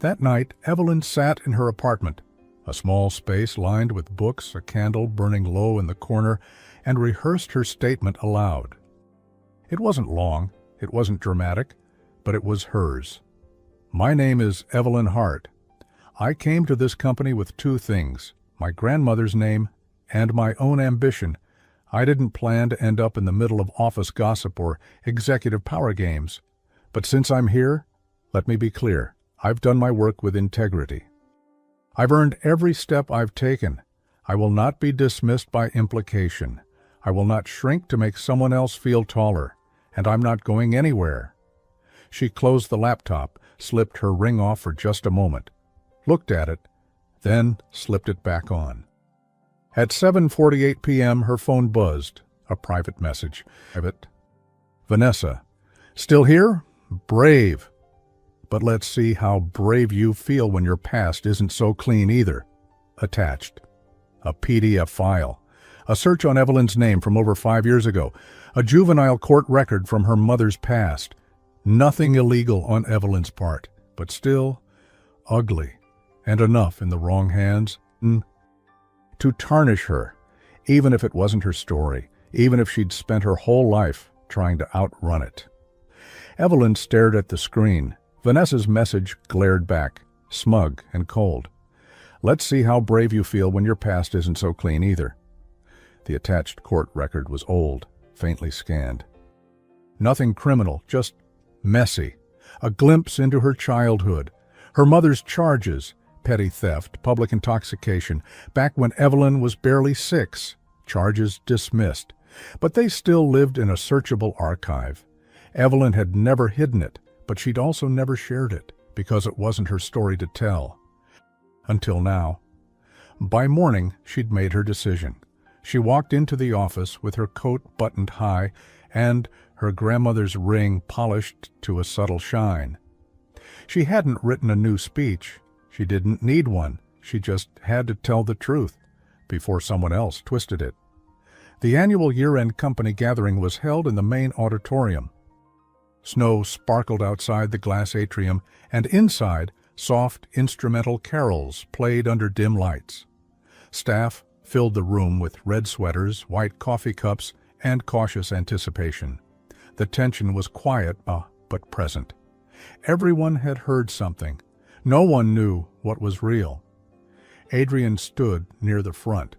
That night, Evelyn sat in her apartment, a small space lined with books, a candle burning low in the corner, and rehearsed her statement aloud. It wasn't long, it wasn't dramatic, but it was hers. "My name is Evelyn Hart. I came to this company with two things, my grandmother's name and my own ambition. I didn't plan to end up in the middle of office gossip or executive power games. But since I'm here, let me be clear, I've done my work with integrity. I've earned every step I've taken. I will not be dismissed by implication. I will not shrink to make someone else feel taller, and I'm not going anywhere." She closed the laptop, slipped her ring off for just a moment, looked at it, then slipped it back on. At 7:48 p.m., her phone buzzed. A private message. Private. "Vanessa. Still here? Brave. But let's see how brave you feel when your past isn't so clean either." Attached. A PDF file. A search on Evelyn's name from over 5 years ago. A juvenile court record from her mother's past. Nothing illegal on Evelyn's part, but still ugly, and enough in the wrong hands to tarnish her, even if it wasn't her story, even if she'd spent her whole life trying to outrun it. Evelyn stared at the screen. Vanessa's message glared back, smug and cold. "Let's see how brave you feel when your past isn't so clean either." The attached court record was old, faintly scanned. Nothing criminal, just messy. A glimpse into her childhood, her mother's charges, petty theft, public intoxication, back when Evelyn was barely 6, charges dismissed. But they still lived in a searchable archive. Evelyn had never hidden it, but she'd also never shared it, because it wasn't her story to tell. Until now. By morning, she'd made her decision. She walked into the office with her coat buttoned high and her grandmother's ring polished to a subtle shine. She hadn't written a new speech. She didn't need one. She just had to tell the truth before someone else twisted it. The annual year-end company gathering was held in the main auditorium. Snow sparkled outside the glass atrium, and inside, soft instrumental carols played under dim lights. Staff filled the room with red sweaters, white coffee cups, and cautious anticipation. The tension was quiet, but present. Everyone had heard something. No one knew what was real. Adrian stood near the front.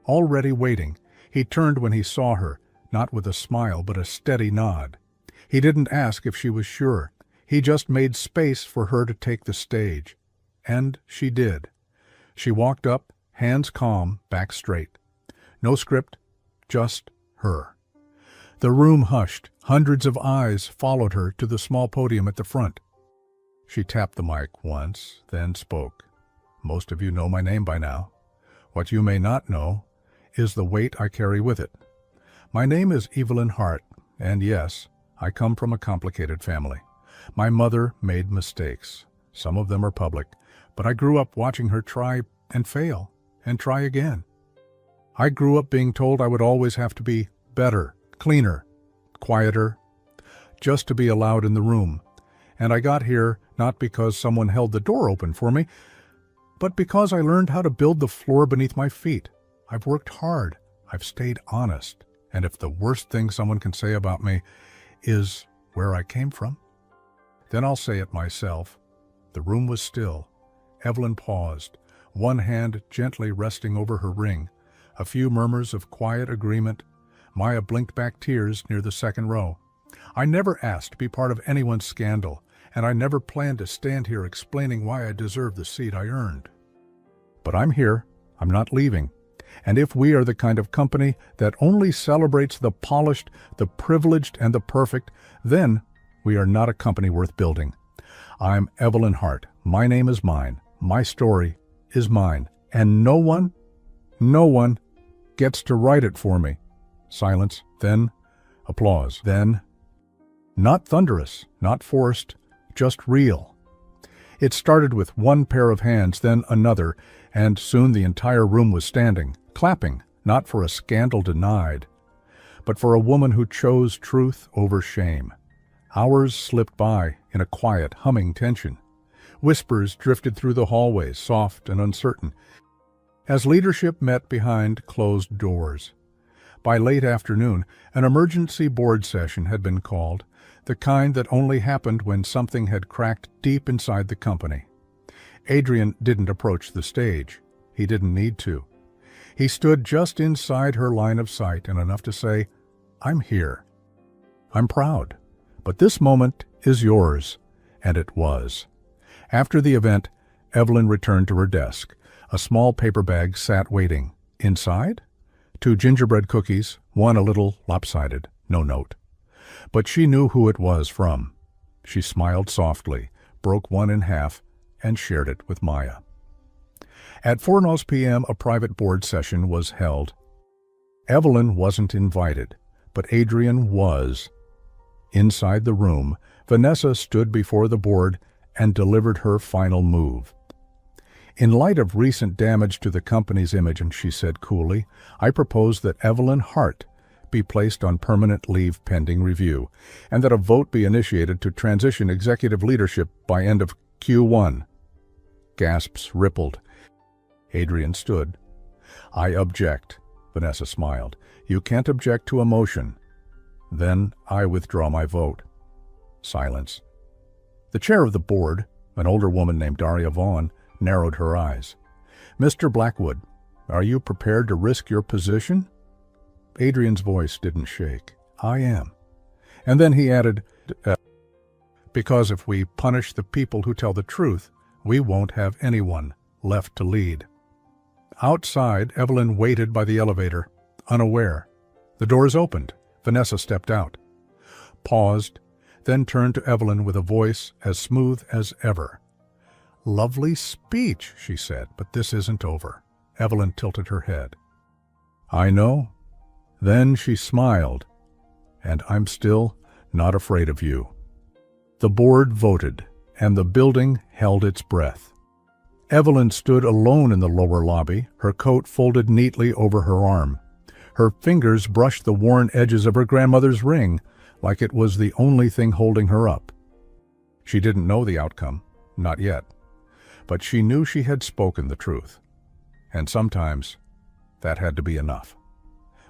Already waiting, he turned when he saw her, not with a smile but a steady nod. He didn't ask if she was sure. He just made space for her to take the stage. And she did. She walked up, hands calm, back straight. No script, just her. The room hushed. Hundreds of eyes followed her to the small podium at the front. She tapped the mic once, then spoke. "Most of you know my name by now. What you may not know is the weight I carry with it. My name is Evelyn Hart, and yes, I come from a complicated family. My mother made mistakes. Some of them are public, but I grew up watching her try and fail, and try again. I grew up being told I would always have to be better, cleaner, quieter, just to be allowed in the room. And I got here not because someone held the door open for me, but because I learned how to build the floor beneath my feet. I've worked hard. I've stayed honest. And if the worst thing someone can say about me is where I came from, then I'll say it myself." The room was still. Evelyn paused, one hand gently resting over her ring. A few murmurs of quiet agreement. Maya blinked back tears near the second row. "I never asked to be part of anyone's scandal, and I never planned to stand here explaining why I deserve the seat I earned. But I'm here. I'm not leaving. And if we are the kind of company that only celebrates the polished, the privileged, and the perfect, then we are not a company worth building. I'm Evelyn Hart. My name is mine. My story is mine. And no one gets to write it for me." Silence, then applause, then not thunderous, not forced, just real. It started with one pair of hands, then another, and soon the entire room was standing, clapping, not for a scandal denied, but for a woman who chose truth over shame. Hours slipped by in a quiet, humming tension. Whispers drifted through the hallways, soft and uncertain, as leadership met behind closed doors. By late afternoon, an emergency board session had been called, the kind that only happened when something had cracked deep inside the company. Adrian didn't approach the stage. He didn't need to. He stood just inside her line of sight and enough to say, "I'm here. I'm proud. But this moment is yours." And it was. After the event, Evelyn returned to her desk. A small paper bag sat waiting. Inside? 2 gingerbread cookies, one a little lopsided, no note. But she knew who it was from. She smiled softly, broke one in half, and shared it with Maya. At 4 p.m. a private board session was held. Evelyn wasn't invited, but Adrian was. Inside the room, Vanessa stood before the board and delivered her final move. In light of recent damage to the company's image, and she said coolly, "I propose that Evelyn Hart be placed on permanent leave pending review, and that a vote be initiated to transition executive leadership by end of Q1. Gasps rippled. Adrian stood. "I object," Vanessa smiled. "You can't object to a motion." "Then I withdraw my vote." Silence. The chair of the board, an older woman named Daria Vaughn, narrowed her eyes. "Mr. Blackwood, are you prepared to risk your position?" Adrian's voice didn't shake. "I am." And then he added, "Because if we punish the people who tell the truth, we won't have anyone left to lead." Outside, Evelyn waited by the elevator, unaware. The doors opened. Vanessa stepped out, paused, then turned to Evelyn with a voice as smooth as ever. "Lovely speech," she said, "but this isn't over." Evelyn tilted her head. "I know." Then she smiled. "And I'm still not afraid of you." The board voted, and the building held its breath. Evelyn stood alone in the lower lobby, her coat folded neatly over her arm. Her fingers brushed the worn edges of her grandmother's ring, like it was the only thing holding her up. She didn't know the outcome, not yet, but she knew she had spoken the truth. And sometimes that had to be enough.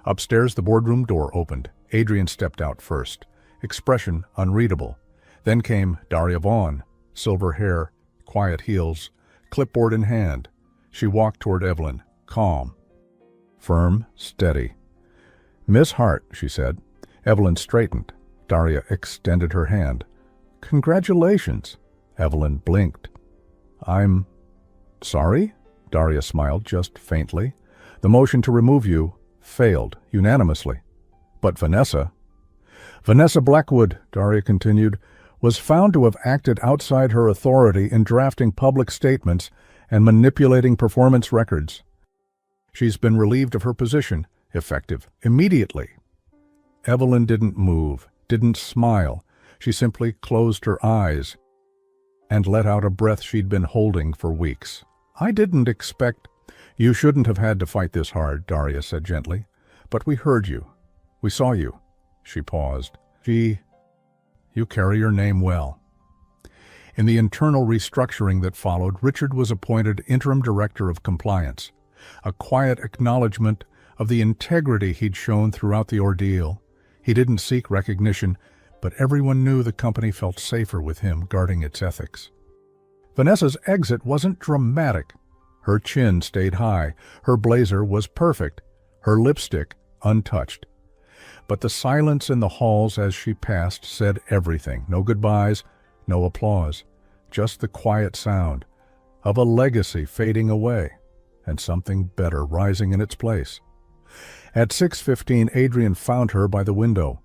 Upstairs, the boardroom door opened. Adrian stepped out first, expression unreadable. Then came Daria Vaughn, silver hair, quiet heels, clipboard in hand. She walked toward Evelyn, calm, firm, steady. "Miss Hart," she said. Evelyn straightened. Daria extended her hand. "Congratulations." Evelyn blinked. "I'm sorry?" Daria smiled just faintly. "The motion to remove you failed unanimously." "But Vanessa—" "Vanessa Blackwood," Daria continued, "was found to have acted outside her authority in drafting public statements and manipulating performance records. She's been relieved of her position, effective immediately." Evelyn didn't move, didn't smile. She simply closed her eyes and let out a breath she'd been holding for weeks. "I didn't expect—" "You shouldn't have had to fight this hard," Daria said gently. "But we heard you. We saw you." She paused. "You carry your name well." In the internal restructuring that followed, Richard was appointed interim director of compliance, a quiet acknowledgement of the integrity he'd shown throughout the ordeal. He didn't seek recognition, but everyone knew the company felt safer with him guarding its ethics. Vanessa's exit wasn't dramatic. Her chin stayed high, her blazer was perfect, her lipstick untouched. But the silence in the halls as she passed said everything. No goodbyes, no applause, just the quiet sound of a legacy fading away and something better rising in its place. At 6:15, Adrian found her by the window.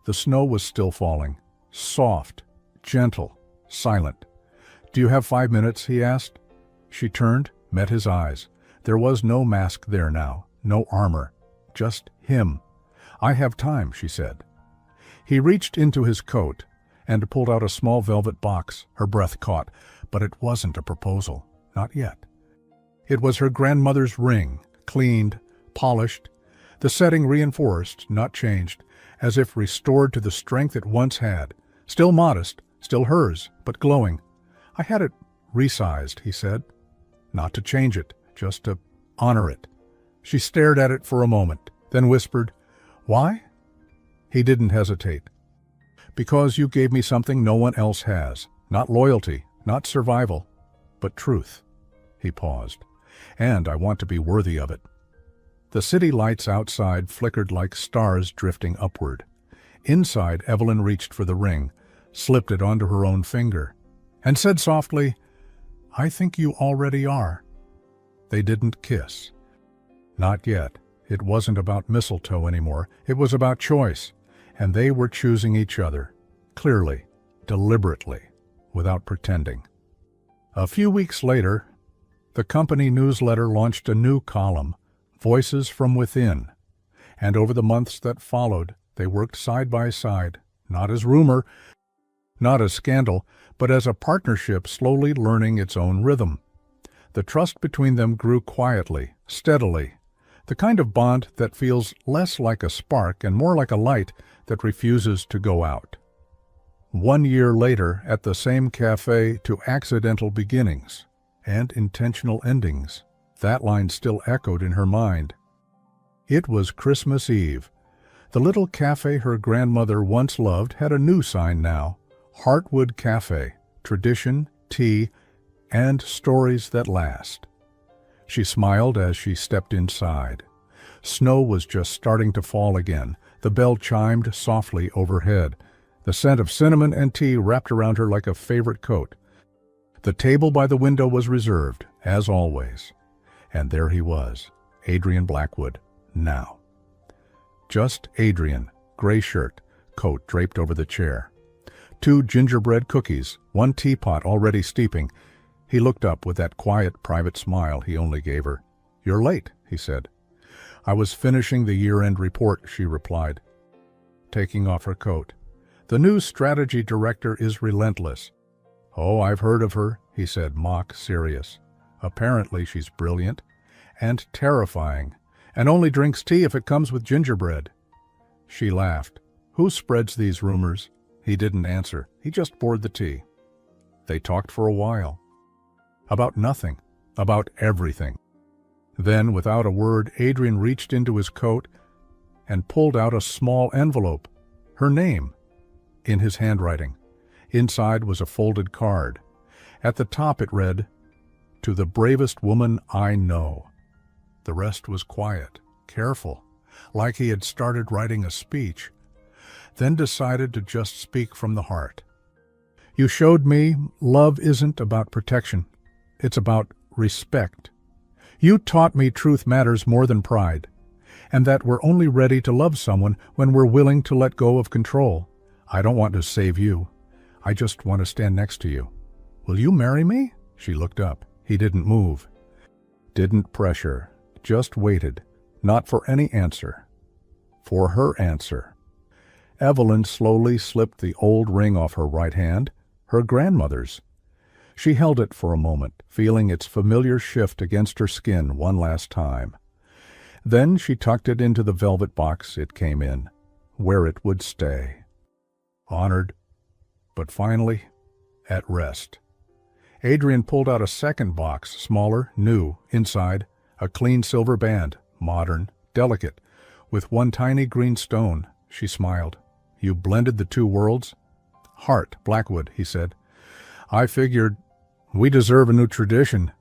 The snow was still falling, soft, gentle, silent. "Do you have 5 minutes?" he asked. She turned, met his eyes. There was no mask there now, no armor, just him. "I have time," she said. He reached into his coat and pulled out a small velvet box. Her breath caught. But it wasn't a proposal, not yet. It was her grandmother's ring, cleaned, polished, the setting reinforced, not changed, as if restored to the strength it once had. Still modest, still hers, but glowing. I had it resized, he said. Not to change it, just to honor it. She stared at it for a moment, then whispered, "Why?" He didn't hesitate. "Because you gave me something no one else has. Not loyalty, not survival, but truth." He paused. "And I want to be worthy of it." The city lights outside flickered like stars drifting upward. Inside, Evelyn reached for the ring, slipped it onto her own finger, and said softly, "I think you already are." They didn't kiss. Not yet. It wasn't about mistletoe anymore. It was about choice, and they were choosing each other, clearly, deliberately, without pretending. A few weeks later, the company newsletter launched a new column, Voices from Within, and over the months that followed, they worked side by side, not as rumor, not as scandal, but as a partnership slowly learning its own rhythm. The trust between them grew quietly, steadily, the kind of bond that feels less like a spark and more like a light that refuses to go out. 1 year later, at the same cafe, to accidental beginnings and intentional endings, that line still echoed in her mind. It was Christmas Eve. The little cafe her grandmother once loved had a new sign now, Heartwood Cafe, tradition, tea, and stories that last. She smiled as she stepped inside. Snow was just starting to fall again. The bell chimed softly overhead. The scent of cinnamon and tea wrapped around her like a favorite coat. The table by the window was reserved, as always. And there he was, Adrian Blackwood, now. Just Adrian, gray shirt, coat draped over the chair. 2 gingerbread cookies, 1 teapot already steeping. He looked up with that quiet, private smile he only gave her. "You're late," he said. "I was finishing the year-end report," she replied, taking off her coat. "The new strategy director is relentless." "Oh, I've heard of her," he said, mock serious. "Apparently she's brilliant and terrifying, and only drinks tea if it comes with gingerbread." She laughed. "Who spreads these rumors?" He didn't answer. He just poured the tea. They talked for a while. About nothing. About everything. Then, without a word, Adrian reached into his coat and pulled out a small envelope. Her name, in his handwriting. Inside was a folded card. At the top it read, "To the bravest woman I know." The rest was quiet, careful, like he had started writing a speech, then decided to just speak from the heart. "You showed me love isn't about protection. It's about respect. You taught me truth matters more than pride, and that we're only ready to love someone when we're willing to let go of control. I don't want to save you. I just want to stand next to you. Will you marry me?" She looked up. He didn't move. Didn't pressure. Just waited. Not for any answer. For her answer. Evelyn slowly slipped the old ring off her right hand, her grandmother's. She held it for a moment, feeling its familiar shift against her skin one last time. Then she tucked it into the velvet box it came in, where it would stay. Honored, but finally, at rest. Adrian pulled out a second box, smaller, new, inside, a clean silver band, modern, delicate, with 1 tiny green stone. She smiled. "You blended the 2 worlds?" "Heart, Blackwood," he said. "I figured we deserve a new tradition."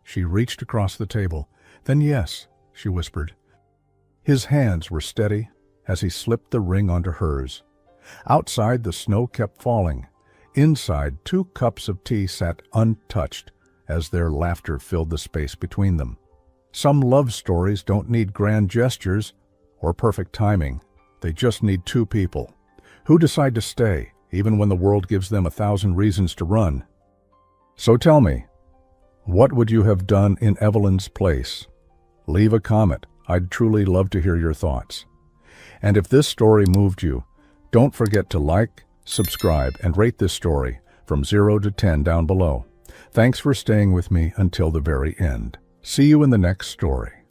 She reached across the table. "Then yes," she whispered. His hands were steady as he slipped the ring onto hers. Outside, the snow kept falling. Inside, 2 cups of tea sat untouched as their laughter filled the space between them. Some love stories don't need grand gestures or perfect timing. They just need 2 people who decide to stay, even when the world gives them 1,000 reasons to run. So tell me, what would you have done in Evelyn's place? Leave a comment. I'd truly love to hear your thoughts. And if this story moved you, don't forget to like, subscribe, and rate this story from 0 to 10 down below. Thanks for staying with me until the very end. See you in the next story.